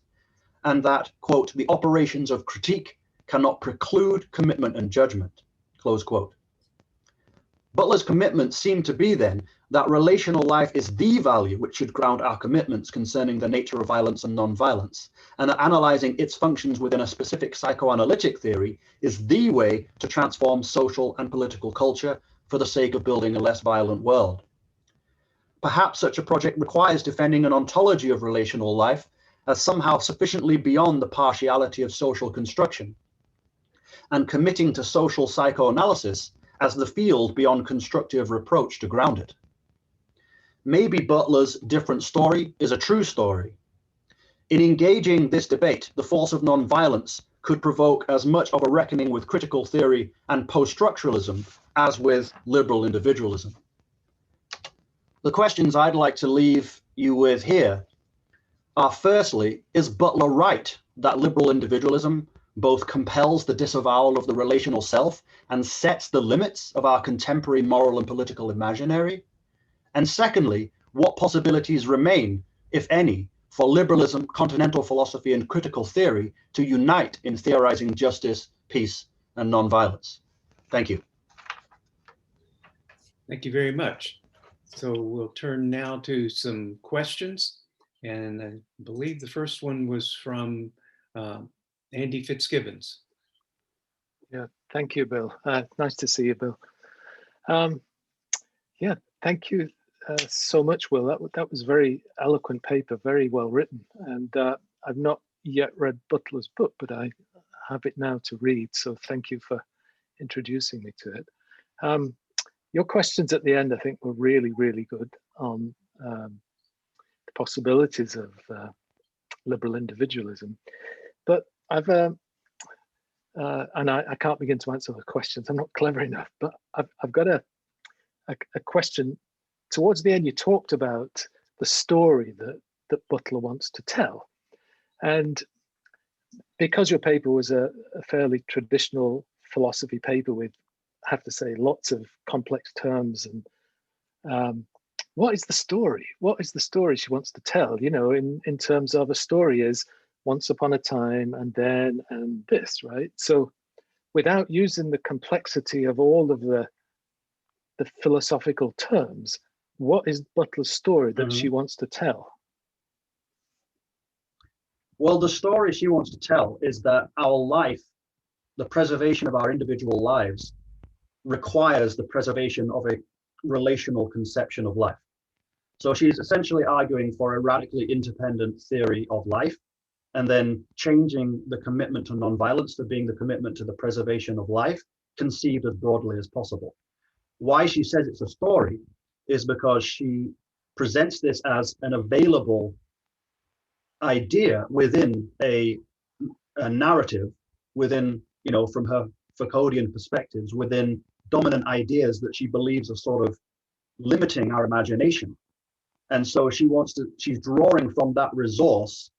and that, quote, the operations of critique cannot preclude commitment and judgment, close quote. Butler's commitments seem to be then that relational life is the value which should ground our commitments concerning the nature of violence and non-violence, and that analyzing its functions within a specific psychoanalytic theory is the way to transform social and political culture for the sake of building a less violent world. Perhaps such a project requires defending an ontology of relational life as somehow sufficiently beyond the partiality of social construction, and committing to social psychoanalysis as the field beyond constructive reproach to ground it. Maybe Butler's different story is a true story. In engaging this debate, the force of nonviolence could provoke as much of a reckoning with critical theory and post-structuralism as with liberal individualism. The questions I'd like to leave you with here are, firstly, is Butler right that liberal individualism both compels the disavowal of the relational self and sets the limits of our contemporary moral and political imaginary? And secondly, what possibilities remain, if any, for liberalism, continental philosophy, and critical theory to unite in theorizing justice, peace, and nonviolence? Thank you. Thank you very much. So we'll turn now to some questions. And I believe the first one was from Andy Fitzgibbons. Yeah, thank you, Bill. Nice to see you, Bill. Yeah, thank you so much, Will. That was a very eloquent paper, very well written. And I've not yet read Butler's book, but I have it now to read. So thank you for introducing me to it. Your questions at the end, I think, were really, really good on the possibilities of liberal individualism. But I've, and I can't begin to answer the questions. I'm not clever enough, but I've got a question. Towards the end, you talked about the story that Butler wants to tell. And because your paper was a fairly traditional philosophy paper with, I have to say, lots of complex terms, and what is the story? What is the story she wants to tell? You know, in terms of a story is once upon a time and then and this, right? So without using the complexity of all of the philosophical terms, what is Butler's story that she wants to tell? Well, the story she wants to tell is that our life, the preservation of our individual lives, requires the preservation of a relational conception of life. So she's essentially arguing for a radically independent theory of life, and then changing the commitment to nonviolence to being the commitment to the preservation of life, conceived as broadly as possible. Why she says it's a story is because she presents this as an available idea within a narrative, within, you know, from her Foucauldian perspectives, within dominant ideas that she believes are sort of limiting our imagination. And so she's drawing from that resource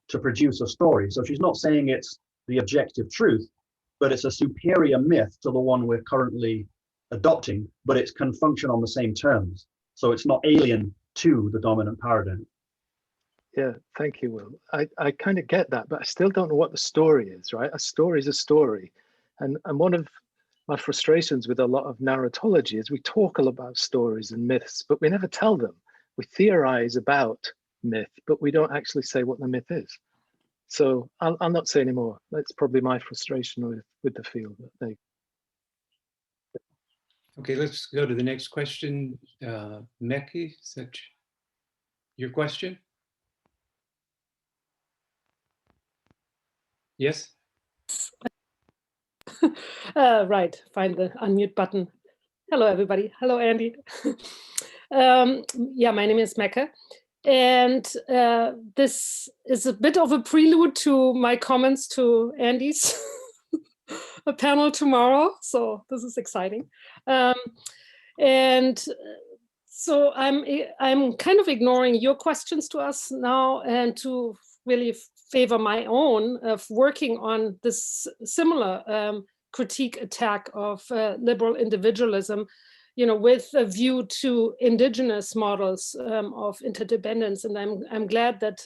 to produce a story. So she's not saying it's the objective truth, but it's a superior myth to the one we're currently adopting, but it can function on the same terms. So it's not alien to the dominant paradigm. Yeah, thank you, Will. I kind of get that, but I still don't know what the story is, right? A story is a story. And one of my frustrations with a lot of narratology is we talk all about stories and myths, but we never tell them. We theorize about myth, but we don't actually say what the myth is. So I'll not say anymore. That's probably my frustration with the field. Okay, let's go to the next question. Meki, is that your question? Yes? Right, find the unmute button. Hello, everybody. Hello, Andy. Yeah, my name is Mecca. And this is a bit of a prelude to my comments to Andy's a panel tomorrow. So this is exciting. And so I'm kind of ignoring your questions to us now and to really favor my own of working on this similar critique attack of liberal individualism, you know, with a view to indigenous models of interdependence. And I'm glad that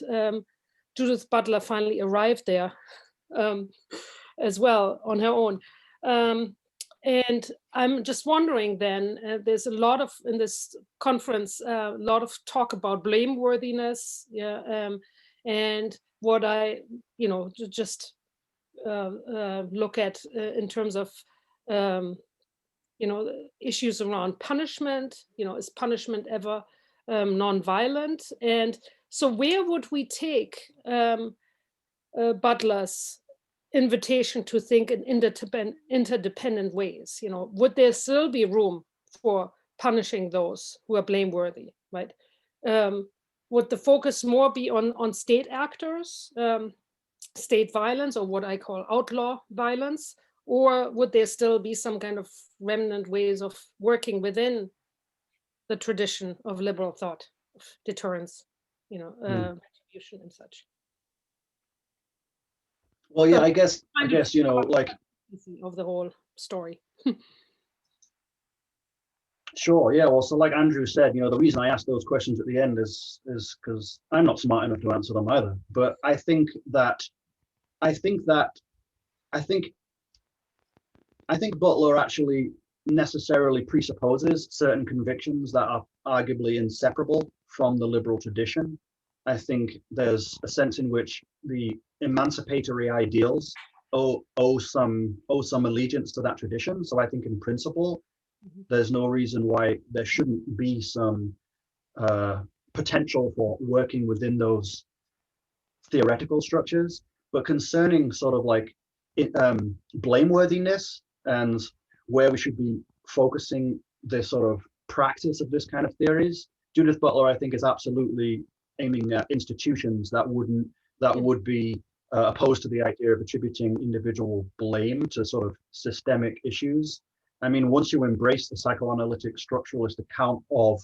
Judith Butler finally arrived there as well on her own. And I'm just wondering then, there's a lot of, in this conference, a lot of talk about blameworthiness, yeah, and what I, you know, just look at in terms of the issues around punishment. Is punishment ever non-violent? And so where would we take Butler's invitation to think in interdependent ways? Would there still be room for punishing those who are blameworthy, right? Would the focus more be on state actors, state violence, or what I call outlaw violence? Or would there still be some kind of remnant ways of working within the tradition of liberal thought, of deterrence, retribution and such? Well, yeah, So I guess, like, of the whole story. sure, yeah. Well, so like Andrew said, the reason I asked those questions at the end is because I'm not smart enough to answer them either. But I think Butler actually necessarily presupposes certain convictions that are arguably inseparable from the liberal tradition. I think there's a sense in which the emancipatory ideals owe some allegiance to that tradition. So I think in principle, there's no reason why there shouldn't be some potential for working within those theoretical structures. But concerning sort of like blameworthiness and where we should be focusing the sort of practice of this kind of theories, Judith Butler, I think, is absolutely aiming at institutions that would be opposed to the idea of attributing individual blame to sort of systemic issues. I mean, once you embrace the psychoanalytic structuralist account of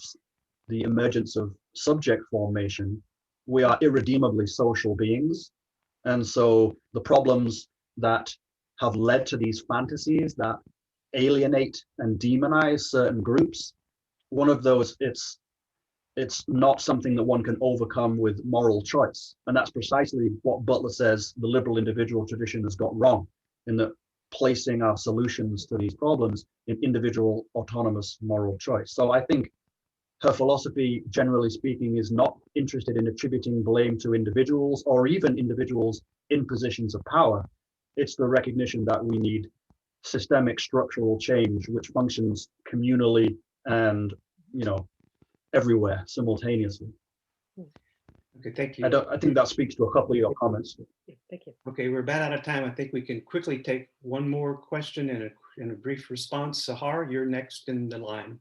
the emergence of subject formation, we are irredeemably social beings. And so the problems that have led to these fantasies that alienate and demonize certain groups, one of those, it's not something that one can overcome with moral choice. And that's precisely what Butler says the liberal individual tradition has got wrong, in that placing our solutions to these problems in individual autonomous moral choice. So I think her philosophy, generally speaking, is not interested in attributing blame to individuals or even individuals in positions of power. It's the recognition that we need systemic structural change, which functions communally and, everywhere simultaneously. Okay, thank you. I think that speaks to a couple of your comments. Thank you. Okay, we're about out of time. I think we can quickly take one more question and a brief response. Sahar, you're next in the line.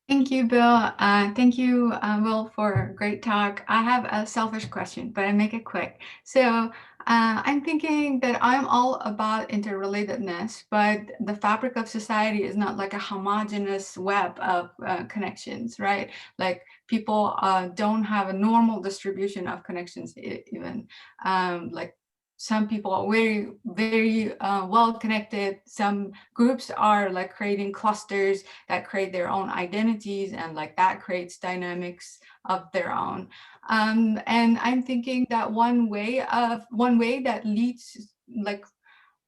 Thank you, Bill. Thank you, Will, for a great talk. I have a selfish question, but I make it quick. So I'm thinking that I'm all about interrelatedness, but the fabric of society is not like a homogeneous web of connections, right? Like people don't have a normal distribution of connections even. Like some people are very, very well connected. Some groups are like creating clusters that create their own identities, and like that creates dynamics of their own. And I'm thinking that one way that leads, like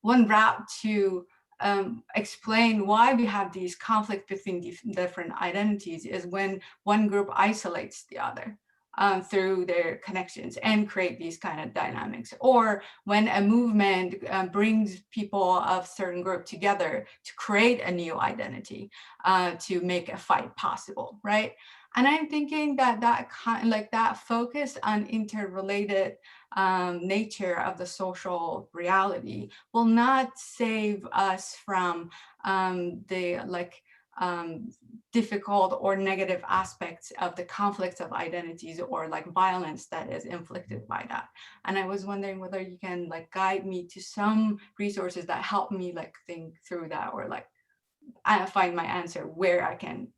one route to explain why we have these conflicts between different identities is when one group isolates the other. Through their connections and create these kind of dynamics, or when a movement brings people of certain group together to create a new identity, to make a fight possible, right? And I'm thinking that that focus on interrelated nature of the social reality will not save us from the difficult or negative aspects of the conflicts of identities or like violence that is inflicted by that. And I was wondering whether you can like guide me to some resources that help me like think through that, or like I find my answer where I can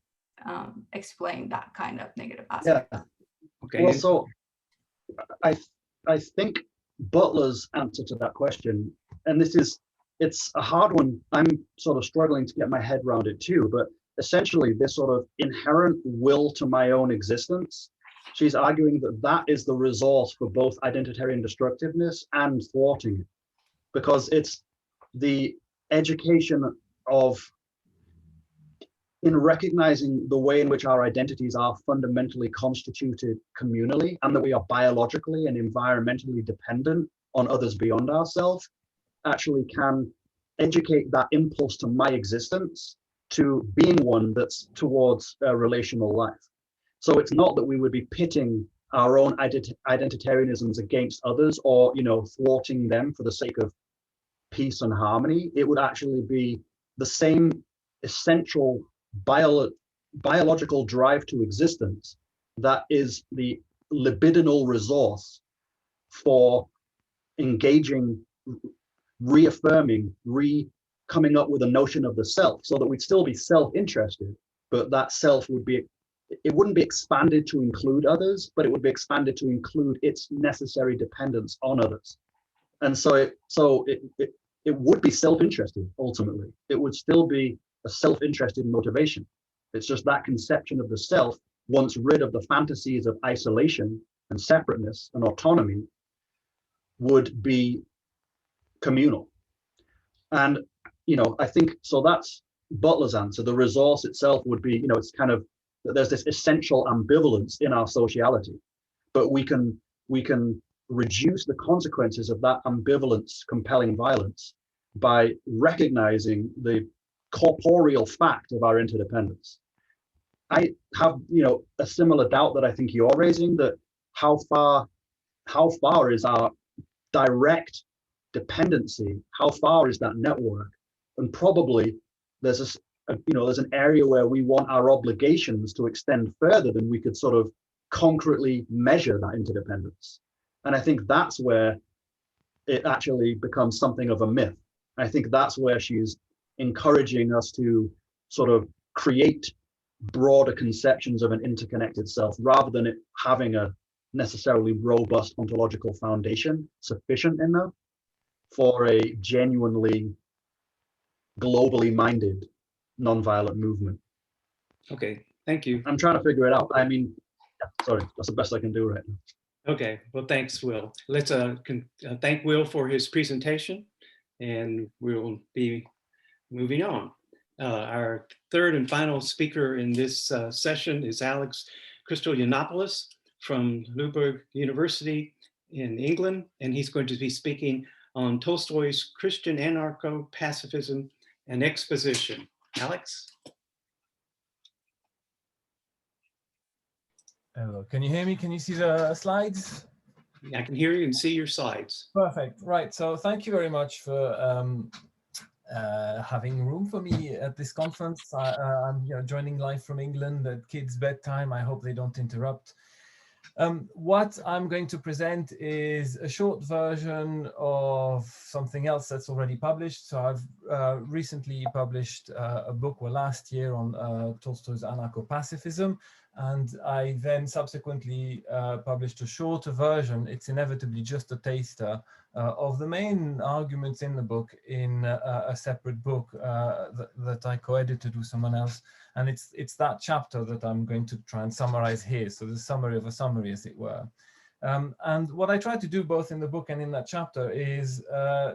explain that kind of negative aspect. Yeah. Okay. Well, so I think Butler's answer to that question, and it's a hard one. I'm sort of struggling to get my head around it too, but essentially this sort of inherent will to my own existence, she's arguing that is the resource for both identitarian destructiveness and thwarting it, because it's the education of, in recognizing the way in which our identities are fundamentally constituted communally, and that we are biologically and environmentally dependent on others beyond ourselves, actually can educate that impulse to my existence to being one that's towards a relational life. So it's not that we would be pitting our own identitarianisms against others, or, you know, thwarting them for the sake of peace and harmony. It would actually be the same essential biological drive to existence that is the libidinal resource for engaging, reaffirming, coming up with a notion of the self, so that we'd still be self-interested, but that self would be, it wouldn't be expanded to include others, but it would be expanded to include its necessary dependence on others. And so it would be self-interested ultimately. It would still be a self-interested motivation. It's just that conception of the self, once rid of the fantasies of isolation and separateness and autonomy, would be communal. And, you know, I think, so that's Butler's answer. The resource itself would be, you know, it's kind of, there's this essential ambivalence in our sociality, but we can reduce the consequences of that ambivalence compelling violence by recognizing the corporeal fact of our interdependence. I have, you know, a similar doubt that I think you're raising, that how far is our direct dependency, how far is that network? And probably there's there's an area where we want our obligations to extend further than we could sort of concretely measure that interdependence. And I think that's where it actually becomes something of a myth. I think that's where she's encouraging us to sort of create broader conceptions of an interconnected self, rather than it having a necessarily robust ontological foundation sufficient enough for a genuinely globally minded nonviolent movement. Okay, thank you. I'm trying to figure it out. I mean, sorry, that's the best I can do right now. Okay, well, thanks, Will. Let's thank Will for his presentation, and we'll be moving on. Our third and final speaker in this session is Alex Christoyannopoulos from Louisburg University in England, and he's going to be speaking on Tolstoy's Christian anarcho-pacifism and exposition. Alex? Hello, can you hear me? Can you see the slides? I can hear you and see your slides. Perfect. Right. So thank you very much for having room for me at this conference. I'm joining live from England at kids' bedtime. I hope they don't interrupt. What I'm going to present is a short version of something else that's already published. So I've recently published a book, last year, on Tolstoy's anarcho-pacifism. And I then subsequently published a shorter version. It's inevitably just a taster of the main arguments in the book in a separate book that I co-edited with someone else. And it's that chapter that I'm going to try and summarize here. So the summary of a summary, as it were. And what I try to do both in the book and in that chapter is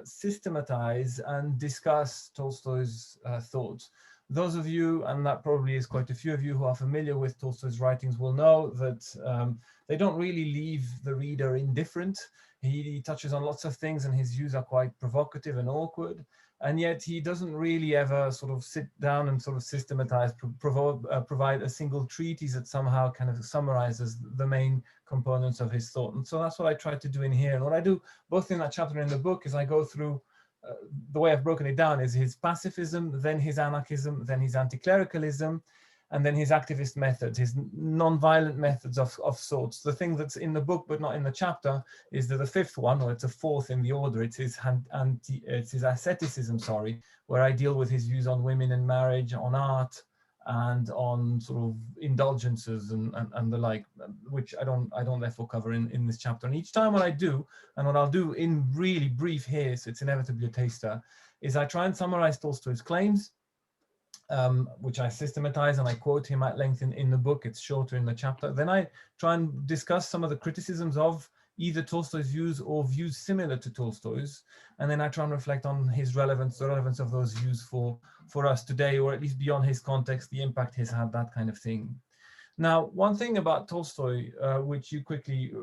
systematize and discuss Tolstoy's thoughts. Those of you, and that probably is quite a few of you who are familiar with Tolstoy's writings, will know that they don't really leave the reader indifferent. He touches on lots of things and his views are quite provocative and awkward. And yet he doesn't really ever sort of sit down and sort of systematize, provide a single treatise that somehow kind of summarizes the main components of his thought. And so that's what I try to do in here. And what I do both in that chapter and in the book is I go through, the way I've broken it down is his pacifism, then his anarchism, then his anti-clericalism, and then his activist methods, his non-violent methods of sorts. The thing that's in the book but not in the chapter is that the fifth one, or it's a fourth in the order, it's his asceticism, where I deal with his views on women and marriage, on art, and on sort of indulgences and the like, which I don't therefore cover in this chapter. And each time what I do, and what I'll do in really brief here, so it's inevitably a taster, is I try and summarize Tolstoy's claims, which I systematize and I quote him at length in the book. It's shorter in the chapter. Then I try and discuss some of the criticisms of either Tolstoy's views or views similar to Tolstoy's. And then I try and reflect on his relevance, the relevance of those views for us today, or at least beyond his context, the impact he's had, that kind of thing. Now, one thing about Tolstoy, which you quickly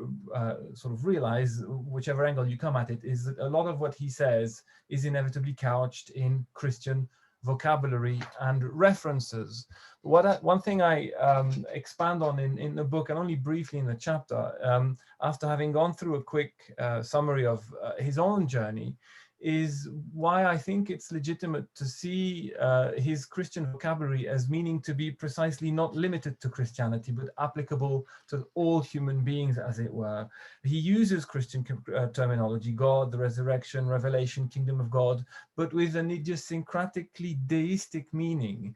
sort of realize, whichever angle you come at it, is that a lot of what he says is inevitably couched in Christian vocabulary and references. One thing I expand on in the book, and only briefly in the chapter, after having gone through a quick summary of his own journey, is why I think it's legitimate to see his Christian vocabulary as meaning to be precisely not limited to Christianity, but applicable to all human beings, as it were. He uses Christian terminology, God, the resurrection, revelation, kingdom of God, but with an idiosyncratically deistic meaning.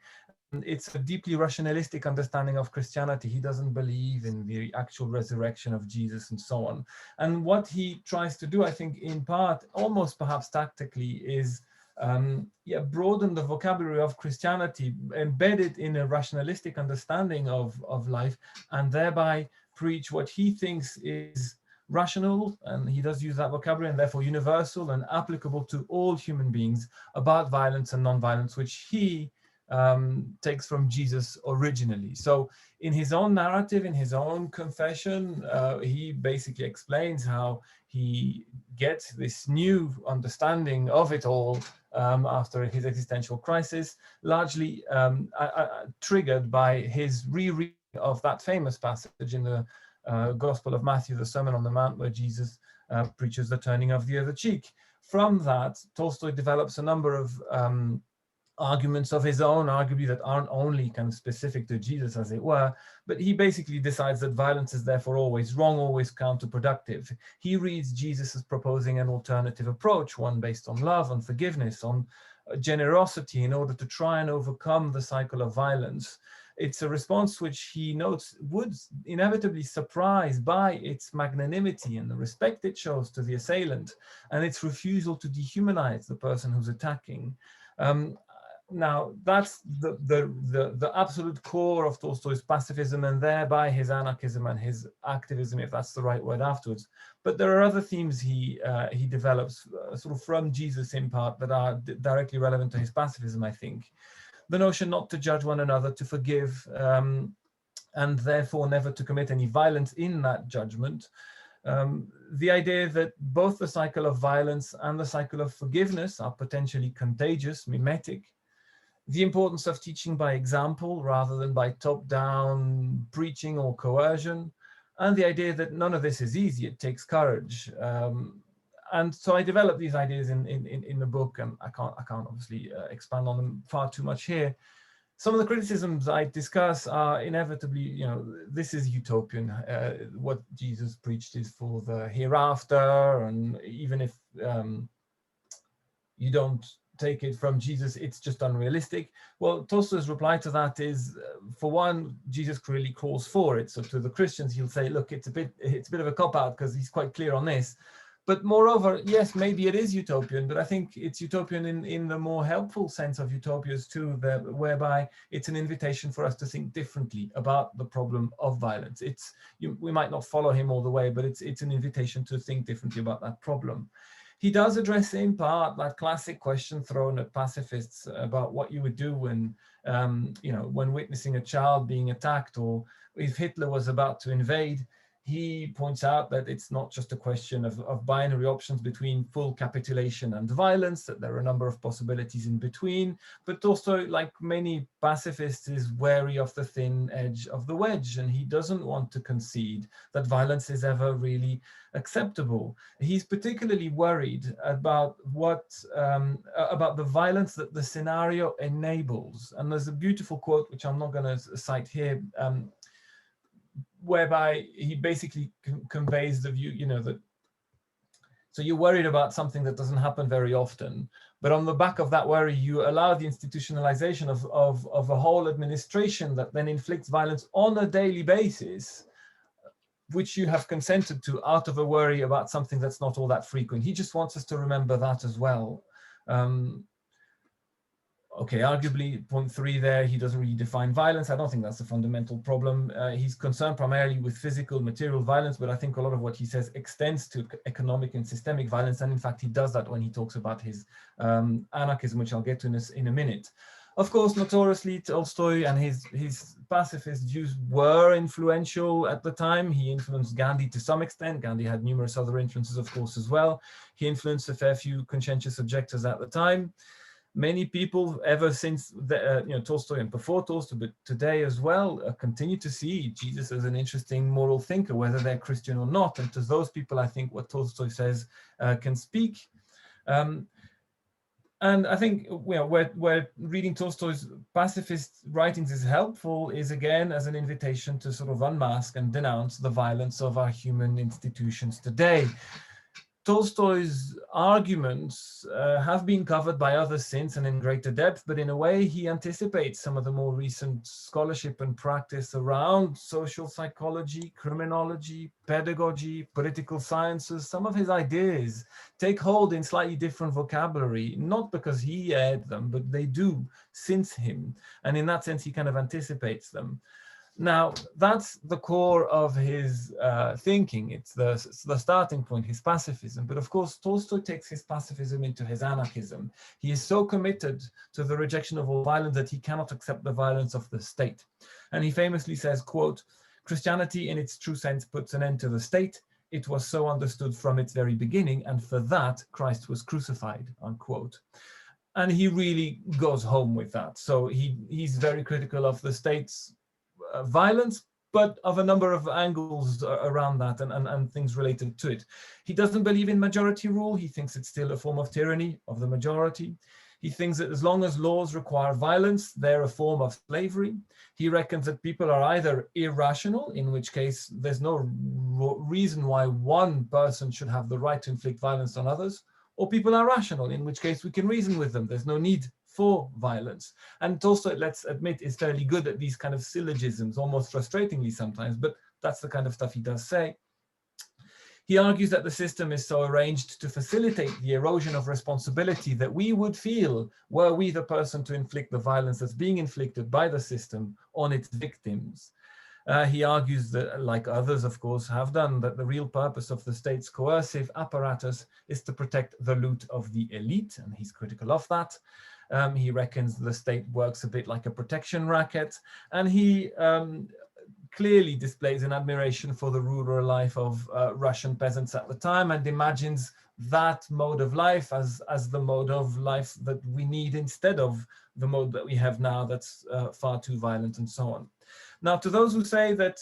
It's a deeply rationalistic understanding of Christianity. He doesn't believe in the actual resurrection of Jesus and so on. And what he tries to do, I think, in part, almost perhaps tactically, is broaden the vocabulary of Christianity, embed it in a rationalistic understanding of life, and thereby preach what he thinks is rational, and he does use that vocabulary, and therefore universal and applicable to all human beings, about violence and non-violence, which he takes from Jesus originally. So in his own narrative, in his own confession, he basically explains how he gets this new understanding of it all after his existential crisis, largely triggered by his rereading of that famous passage in the Gospel of Matthew, the Sermon on the Mount, where Jesus preaches the turning of the other cheek. From that, Tolstoy develops a number of arguments of his own, arguably, that aren't only kind of specific to Jesus, as it were, but he basically decides that violence is therefore always wrong, always counterproductive. He reads Jesus as proposing an alternative approach, one based on love, on forgiveness, on generosity, in order to try and overcome the cycle of violence. It's a response which he notes would inevitably surprise by its magnanimity and the respect it shows to the assailant, and its refusal to dehumanize the person who's attacking. Now, that's the absolute core of Tolstoy's pacifism, and thereby his anarchism and his activism, if that's the right word, afterwards. But there are other themes he develops sort of from Jesus in part that are directly relevant to his pacifism, I think. The notion not to judge one another, to forgive, and therefore never to commit any violence in that judgment. The idea that both the cycle of violence and the cycle of forgiveness are potentially contagious, mimetic. The importance of teaching by example rather than by top-down preaching or coercion, and the idea that none of this is easy, it takes courage. And so I developed these ideas in the book, and I can't obviously expand on them far too much here. Some of the criticisms I discuss are inevitably, this is utopian. What Jesus preached is for the hereafter, and even if you don't take it from Jesus, it's just unrealistic. Well, Tolstoy's reply to that is, for one, Jesus really calls for it. So to the Christians, he'll say, look, it's a bit of a cop-out because he's quite clear on this. But moreover, yes, maybe it is utopian, but I think it's utopian in the more helpful sense of utopias too, whereby it's an invitation for us to think differently about the problem of violence. We might not follow him all the way, but it's an invitation to think differently about that problem. He does address in part that classic question thrown at pacifists about what you would do when, when witnessing a child being attacked, or if Hitler was about to invade. He points out that it's not just a question of binary options between full capitulation and violence, that there are a number of possibilities in between, but also, like many pacifists, is wary of the thin edge of the wedge, and he doesn't want to concede that violence is ever really acceptable. He's particularly worried about about the violence that the scenario enables. And there's a beautiful quote, which I'm not going to cite here, whereby he basically conveys the view, that, so you're worried about something that doesn't happen very often, but on the back of that worry, you allow the institutionalization of a whole administration that then inflicts violence on a daily basis, which you have consented to out of a worry about something that's not all that frequent. He just wants us to remember that as well. Okay, arguably, point 3 there, he doesn't really define violence. I don't think that's a fundamental problem. He's concerned primarily with physical, material violence, but I think a lot of what he says extends to economic and systemic violence. And in fact, he does that when he talks about his anarchism, which I'll get to in a minute. Of course, notoriously, Tolstoy and his pacifist views were influential at the time. He influenced Gandhi to some extent. Gandhi had numerous other influences, of course, as well. He influenced a fair few conscientious objectors at the time. Many people, ever since Tolstoy and before Tolstoy, but today as well, continue to see Jesus as an interesting moral thinker, whether they're Christian or not. And to those people, I think what Tolstoy says can speak. And I think where reading Tolstoy's pacifist writings is helpful is, again, as an invitation to sort of unmask and denounce the violence of our human institutions today. Tolstoy's arguments have been covered by others since and in greater depth, but in a way he anticipates some of the more recent scholarship and practice around social psychology, criminology, pedagogy, political sciences. Some of his ideas take hold in slightly different vocabulary, not because he aired them, but they do since him. And in that sense, he kind of anticipates them. Now, that's the core of his thinking. It's the starting point, his pacifism. But of course, Tolstoy takes his pacifism into his anarchism. He is so committed to the rejection of all violence that he cannot accept the violence of the state. And he famously says, quote, "Christianity in its true sense puts an end to the state. It was so understood from its very beginning, and for that Christ was crucified," unquote. And he really goes home with that. So he's very critical of the state's violence, but of a number of angles around that and things related to it. He doesn't believe in majority rule. He thinks it's still a form of tyranny of the majority. He thinks that as long as laws require violence, they're a form of slavery. He reckons that people are either irrational, in which case there's no reason why one person should have the right to inflict violence on others, or people are rational, in which case we can reason with them. There's no need for violence. And Tolstoy, let's admit, is fairly good at these kind of syllogisms, almost frustratingly sometimes, but that's the kind of stuff he does say. He argues that the system is so arranged to facilitate the erosion of responsibility that we would feel were we the person to inflict the violence that's being inflicted by the system on its victims. He argues that, like others, of course, have done, that the real purpose of the state's coercive apparatus is to protect the loot of the elite, and he's critical of that. He reckons the state works a bit like a protection racket, and he clearly displays an admiration for the rural life of Russian peasants at the time and imagines that mode of life as the mode of life that we need instead of the mode that we have now that's far too violent and so on. Now, to those who say that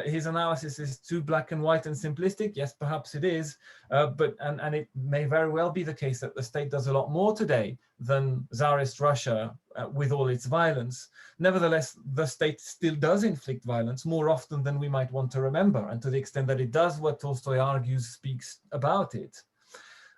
his analysis is too black and white and simplistic, yes, perhaps it is, but it may very well be the case that the state does a lot more today than Tsarist Russia with all its violence. Nevertheless, the state still does inflict violence more often than we might want to remember, and to the extent that it does, what Tolstoy argues speaks about it.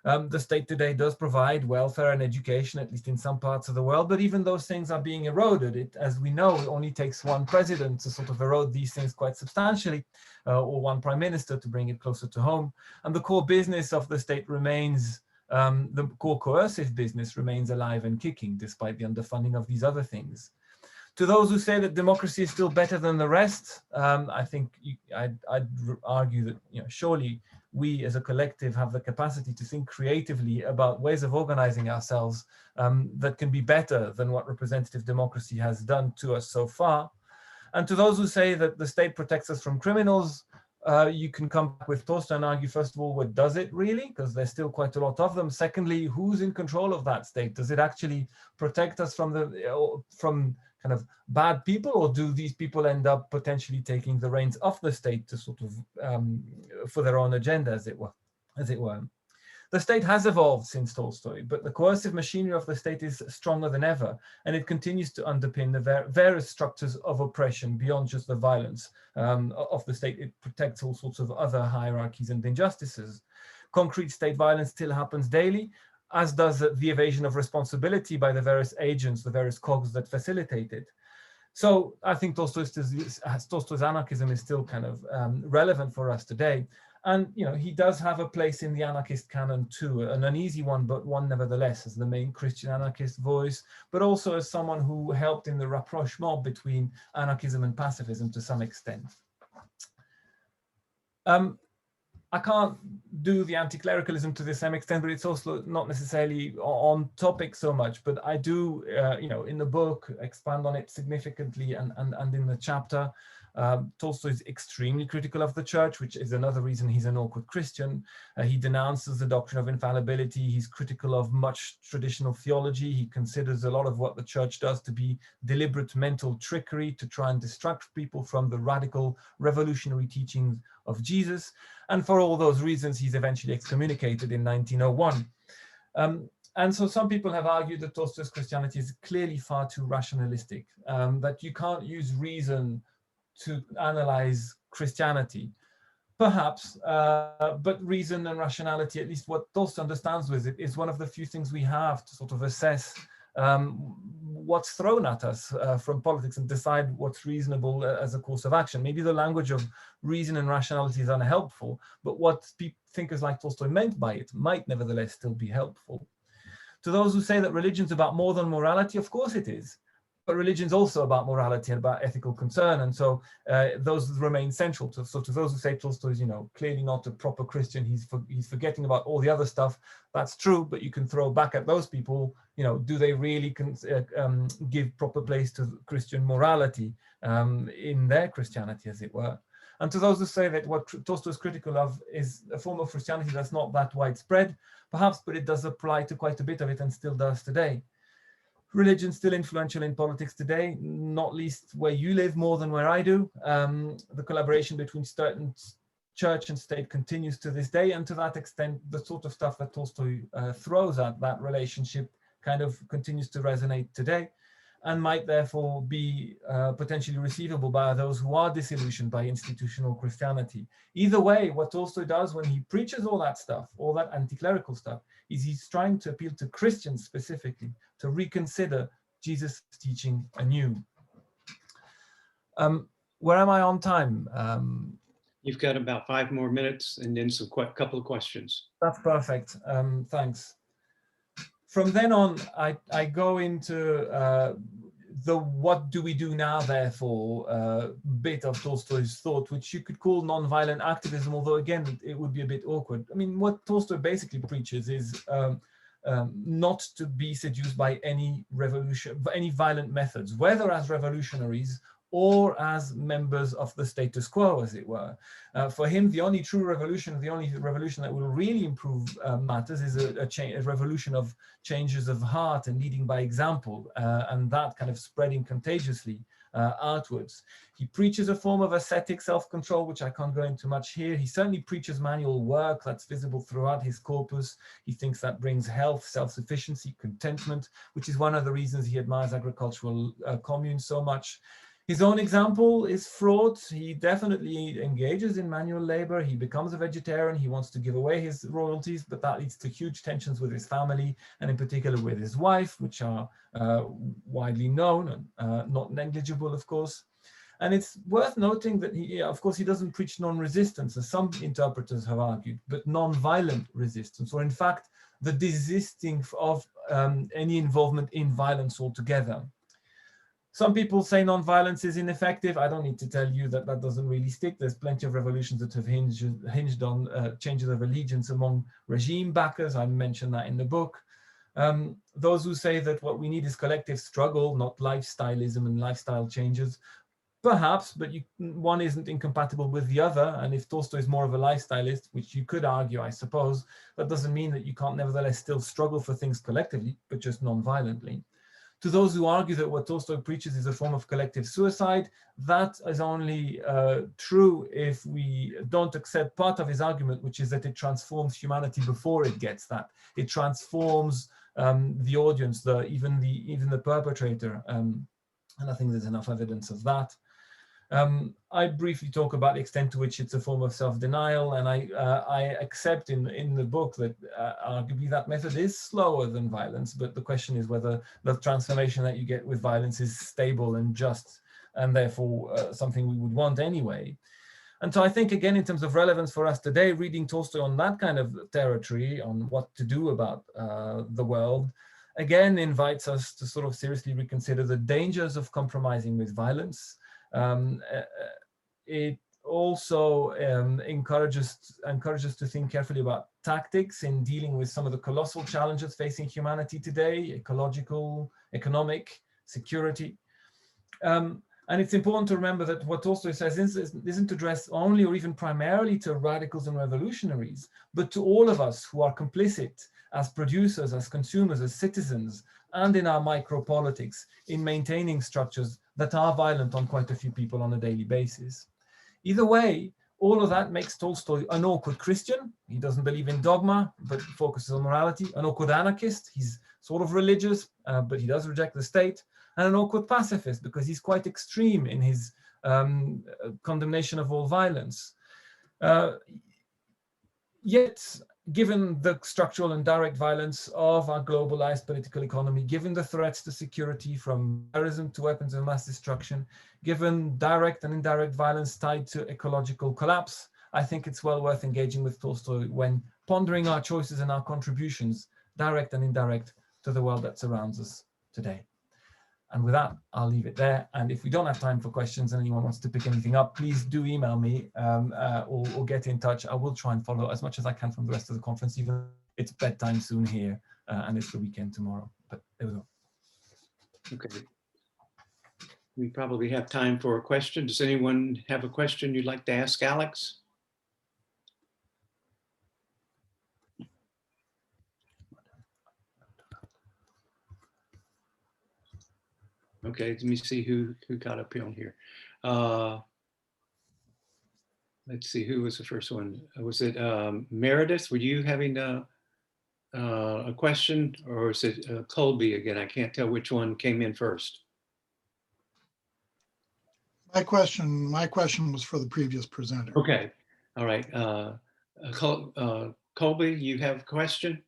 The state today does provide welfare and education, at least in some parts of the world, but even those things are being eroded. It, as we know, it only takes one president to sort of erode these things quite substantially, or one prime minister to bring it closer to home. And the core business of the state remains, the core coercive business remains alive and kicking, despite the underfunding of these other things. To those who say that democracy is still better than the rest, I think I'd argue that surely we as a collective have the capacity to think creatively about ways of organizing ourselves that can be better than what representative democracy has done to us so far. And to those who say that the state protects us from criminals, you can come back with Tolstoy and argue, first of all, what does it really? Because there's still quite a lot of them. Secondly, who's in control of that state? Does it actually protect us from kind of bad people, or do these people end up potentially taking the reins of the state to sort of for their own agenda, as it were? The state has evolved since Tolstoy, but the coercive machinery of the state is stronger than ever, and it continues to underpin the various structures of oppression beyond just the violence of the state. It protects all sorts of other hierarchies and injustices. Concrete state violence still happens daily, as does the evasion of responsibility by the various agents, the various cogs that facilitate it. So I think Tolstoy's anarchism is still kind of relevant for us today. And he does have a place in the anarchist canon too, an uneasy one, but one nevertheless, as the main Christian anarchist voice, but also as someone who helped in the rapprochement between anarchism and pacifism to some extent. I can't do the anti-clericalism to the same extent, but it's also not necessarily on topic so much. But I do, in the book, expand on it significantly, and in the chapter. Tolstoy is extremely critical of the church, which is another reason he's an awkward Christian. He denounces the doctrine of infallibility. He's critical of much traditional theology. He considers a lot of what the church does to be deliberate mental trickery to try and distract people from the radical revolutionary teachings of Jesus. And for all those reasons, he's eventually excommunicated in 1901. And so some people have argued that Tolstoy's Christianity is clearly far too rationalistic, that you can't use reason to analyze Christianity. Perhaps, but reason and rationality, at least what Tolstoy understands with it, is one of the few things we have to sort of assess what's thrown at us from politics and decide what's reasonable as a course of action. Maybe the language of reason and rationality is unhelpful, but what thinkers like Tolstoy meant by it might nevertheless still be helpful. To those who say that religion's about more than morality, of course it is. But religion's also about morality and about ethical concern, and so those remain central. So to those who say Tolstoy is, clearly not a proper Christian, he's forgetting about all the other stuff. That's true, but you can throw back at those people. Do they really give proper place to Christian morality in their Christianity, as it were? And to those who say that what Tolstoy is critical of is a form of Christianity that's not that widespread, perhaps, but it does apply to quite a bit of it and still does today. Religion still influential in politics today, not least where you live more than where I do. The collaboration between church and state continues to this day, and to that extent, the sort of stuff that Tolstoy throws at that relationship kind of continues to resonate today, and might therefore be potentially receivable by those who are disillusioned by institutional Christianity. Either way, what Tolstoy does when he preaches all that stuff, all that anti-clerical stuff, is he's trying to appeal to Christians specifically to reconsider Jesus' teaching anew. Where am I on time? You've got about 5 more minutes and then couple of questions. That's perfect. Thanks. From then on, I go into the what do we do now, therefore, bit of Tolstoy's thought, which you could call nonviolent activism, although again, it would be a bit awkward. I mean, what Tolstoy basically preaches is not to be seduced by any revolution, by any violent methods, whether as revolutionaries or as members of the status quo, as it were. For him, the only true revolution, the only revolution that will really improve matters is a revolution of changes of heart and leading by example, and that kind of spreading contagiously outwards. He preaches a form of ascetic self-control, which I can't go into much here. He certainly preaches manual work that's visible throughout his corpus. He thinks that brings health, self-sufficiency, contentment, which is one of the reasons he admires agricultural communes so much. His own example is fraught. He definitely engages in manual labor. He becomes a vegetarian. He wants to give away his royalties, but that leads to huge tensions with his family, and in particular with his wife, which are widely known and not negligible, of course. And it's worth noting that of course, he doesn't preach non-resistance, as some interpreters have argued, but non-violent resistance, or in fact, the desisting of any involvement in violence altogether. Some people say non-violence is ineffective. I don't need to tell you that that doesn't really stick. There's plenty of revolutions that have hinged on changes of allegiance among regime backers. I mentioned that in the book. Those who say that what we need is collective struggle, not lifestyleism and lifestyle changes, perhaps, but one isn't incompatible with the other. And if Tolstoy is more of a lifestylist, which you could argue, I suppose, that doesn't mean that you can't nevertheless still struggle for things collectively, but just non-violently. To those who argue that what Tolstoy preaches is a form of collective suicide, that is only true if we don't accept part of his argument, which is that it transforms humanity before it gets that. It transforms the audience, even the perpetrator, and I think there's enough evidence of that. I briefly talk about the extent to which it's a form of self-denial, and I accept in the book that arguably that method is slower than violence, but the question is whether the transformation that you get with violence is stable and just, and therefore something we would want anyway. And so I think, again, in terms of relevance for us today, reading Tolstoy on that kind of territory, on what to do about the world, again, invites us to sort of seriously reconsider the dangers of compromising with violence. It also encourage us to think carefully about tactics in dealing with some of the colossal challenges facing humanity today: ecological, economic, security. And it's important to remember that what Tolstoy says isn't addressed only or even primarily to radicals and revolutionaries, but to all of us who are complicit as producers, as consumers, as citizens, and in our micropolitics in maintaining structures that are violent on quite a few people on a daily basis. Either way, all of that makes Tolstoy an awkward Christian. He doesn't believe in dogma, but focuses on morality. An awkward anarchist. He's sort of religious, but he does reject the state. And an awkward pacifist, because he's quite extreme in his condemnation of all violence. Yet, given the structural and direct violence of our globalized political economy, given the threats to security from terrorism to weapons of mass destruction, given direct and indirect violence tied to ecological collapse, I think it's well worth engaging with Tolstoy when pondering our choices and our contributions, direct and indirect, to the world that surrounds us today. And with that, I'll leave it there. And if we don't have time for questions and anyone wants to pick anything up, please do email me or get in touch. I will try and follow as much as I can from the rest of the conference, even though it's bedtime soon here and it's the weekend tomorrow. But there we go. Okay. We probably have time for a question. Does anyone have a question you'd like to ask Alex? Okay, let me see who got up on here. Let's see, who was the first one? Was it Meredith? Were you having a question, or is it Colby again? I can't tell which one came in first. My question was for the previous presenter. Okay, all right. Colby, you have a question?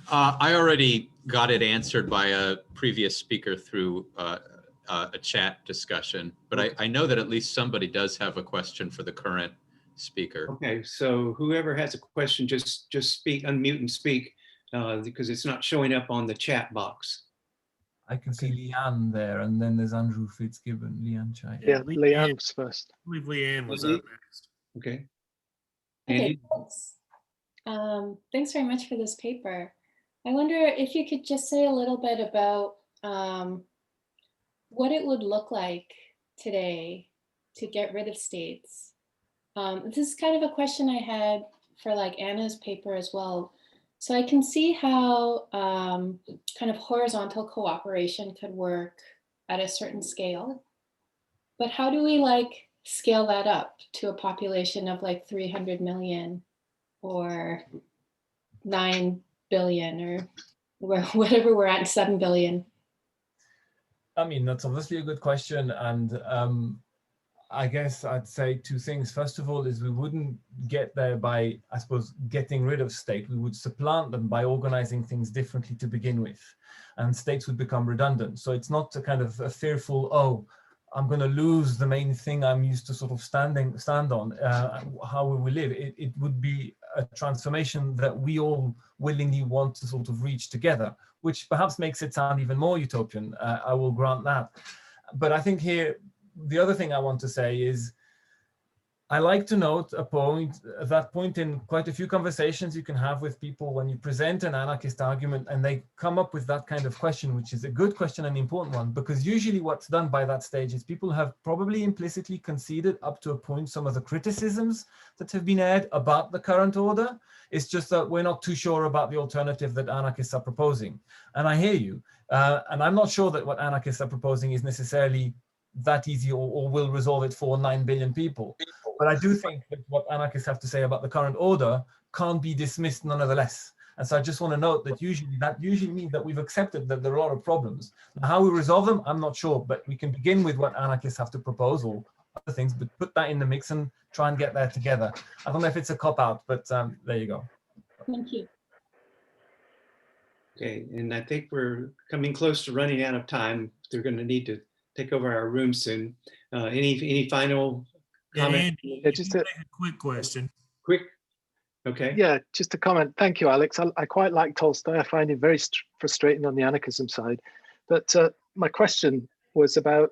I already got it answered by a previous speaker through a chat discussion, but okay. I know that at least somebody does have a question for the current speaker. Okay, so whoever has a question, just speak, unmute and speak, because it's not showing up on the chat box. I can see Leanne there, and then there's Andrew Fitzgibbon, Leanne Chai. Yeah, Leanne's first. I believe Leanne was up next. Okay. Okay, thanks. Thanks very much for this paper. I wonder if you could just say a little bit about what it would look like today to get rid of states. This is kind of a question I had for like Anna's paper as well. So I can see how kind of horizontal cooperation could work at a certain scale, but how do we like scale that up to a population of like 300 million or 9 billion or whatever we're at, 7 billion? I mean, that's obviously a good question. And I guess I'd say two things. First of all, is we wouldn't get there by, I suppose, getting rid of state. We would supplant them by organizing things differently to begin with. And states would become redundant. So it's not a kind of a fearful, oh, I'm going to lose the main thing I'm used to sort of stand on. How will we live? It would be a transformation that we all willingly want to sort of reach together, which perhaps makes it sound even more utopian. I will grant that. But I think here, the other thing I want to say is, I like to note that point in quite a few conversations you can have with people when you present an anarchist argument and they come up with that kind of question, which is a good question and an important one, because usually what's done by that stage is people have probably implicitly conceded up to a point some of the criticisms that have been aired about the current order. It's just that we're not too sure about the alternative that anarchists are proposing. And I hear you. And I'm not sure that what anarchists are proposing is necessarily that easy or will resolve it for 9 billion people. But I do think that what anarchists have to say about the current order can't be dismissed nonetheless. And so I just want to note that usually means that we've accepted that there are a lot of problems. Now, how we resolve them, I'm not sure, but we can begin with what anarchists have to propose or other things, but put that in the mix and try and get there together. I don't know if it's a cop-out, but there you go. Thank you. Okay, and I think we're coming close to running out of time. They're going to need to take over our room soon. Any final comment? Yeah, just a quick question. Quick, okay. Yeah, just a comment. Thank you, Alex. I quite like Tolstoy. I find him very frustrating on the anarchism side. But my question was about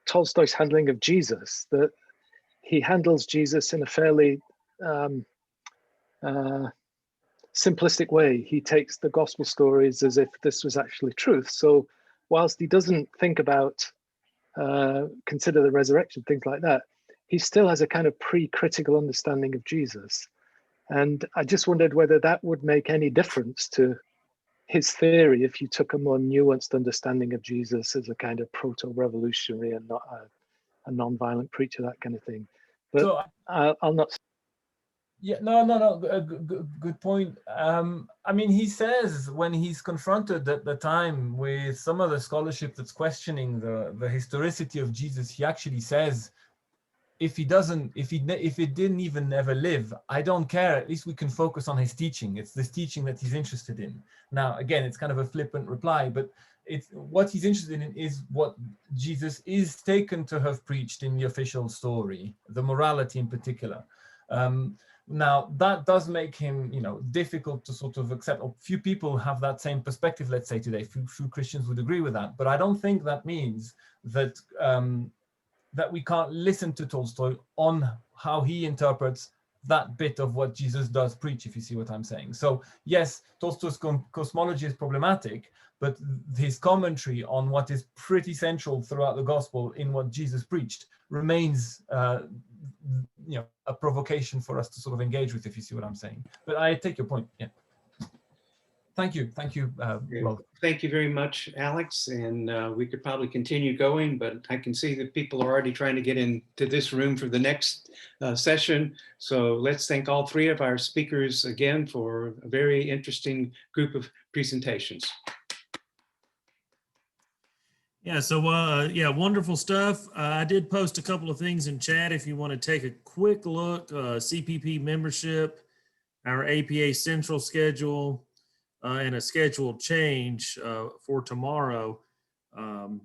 Tolstoy's handling of Jesus, that he handles Jesus in a fairly simplistic way. He takes the gospel stories as if this was actually truth. So whilst he doesn't think about, consider the resurrection, things like that, he still has a kind of pre-critical understanding of Jesus. And I just wondered whether that would make any difference to his theory if you took a more nuanced understanding of Jesus as a kind of proto-revolutionary and not a non-violent preacher, that kind of thing. But So I'll not. yeah, no, good point. I mean, he says when he's confronted at the time with some of the scholarship that's questioning the historicity of Jesus, he actually says, if it didn't even ever live, I don't care. At least we can focus on his teaching. It's this teaching that he's interested in. Now, again, it's kind of a flippant reply, but it's what he's interested in is what Jesus is taken to have preached in the official story, the morality in particular. Now, that does make him, difficult to sort of accept. Few people have that same perspective, let's say today. Few Christians would agree with that. But I don't think that means that that we can't listen to Tolstoy on how he interprets that bit of what Jesus does preach, if you see what I'm saying. So yes, Tolstoy's cosmology is problematic, but his commentary on what is pretty central throughout the gospel in what Jesus preached remains a provocation for us to sort of engage with, if you see what I'm saying. But I take your point. Yeah. Thank you. Both. Thank you very much, Alex. And we could probably continue going, but I can see that people are already trying to get into this room for the next session. So let's thank all three of our speakers again for a very interesting group of presentations. Yeah, so wonderful stuff. I did post a couple of things in chat if you want to take a quick look. CPP membership, our APA Central schedule, and a scheduled change for tomorrow. And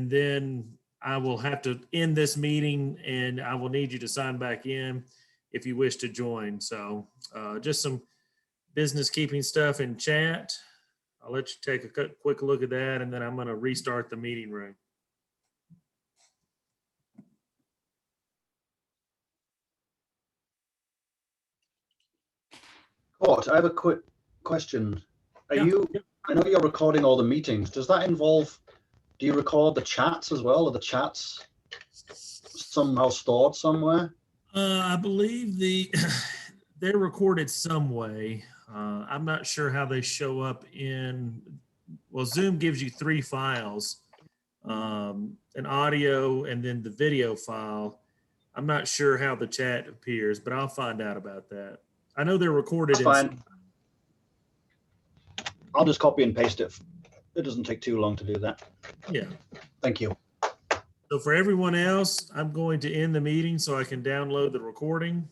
then I will have to end this meeting and I will need you to sign back in if you wish to join. So just some business keeping stuff in chat. I'll let you take a quick look at that and then I'm going to restart the meeting room. Court, I have a quick question. I know you're recording all the meetings. Does that involve, do you record the chats as well? Are the chats somehow stored somewhere? I believe they're recorded some way. I'm not sure how they show up well, Zoom gives you 3 files, an audio and then the video file. I'm not sure how the chat appears, but I'll find out about that. I know they're recorded. That's fine. I'll just copy and paste it. It doesn't take too long to do that. Yeah. Thank you. So for everyone else, I'm going to end the meeting so I can download the recording.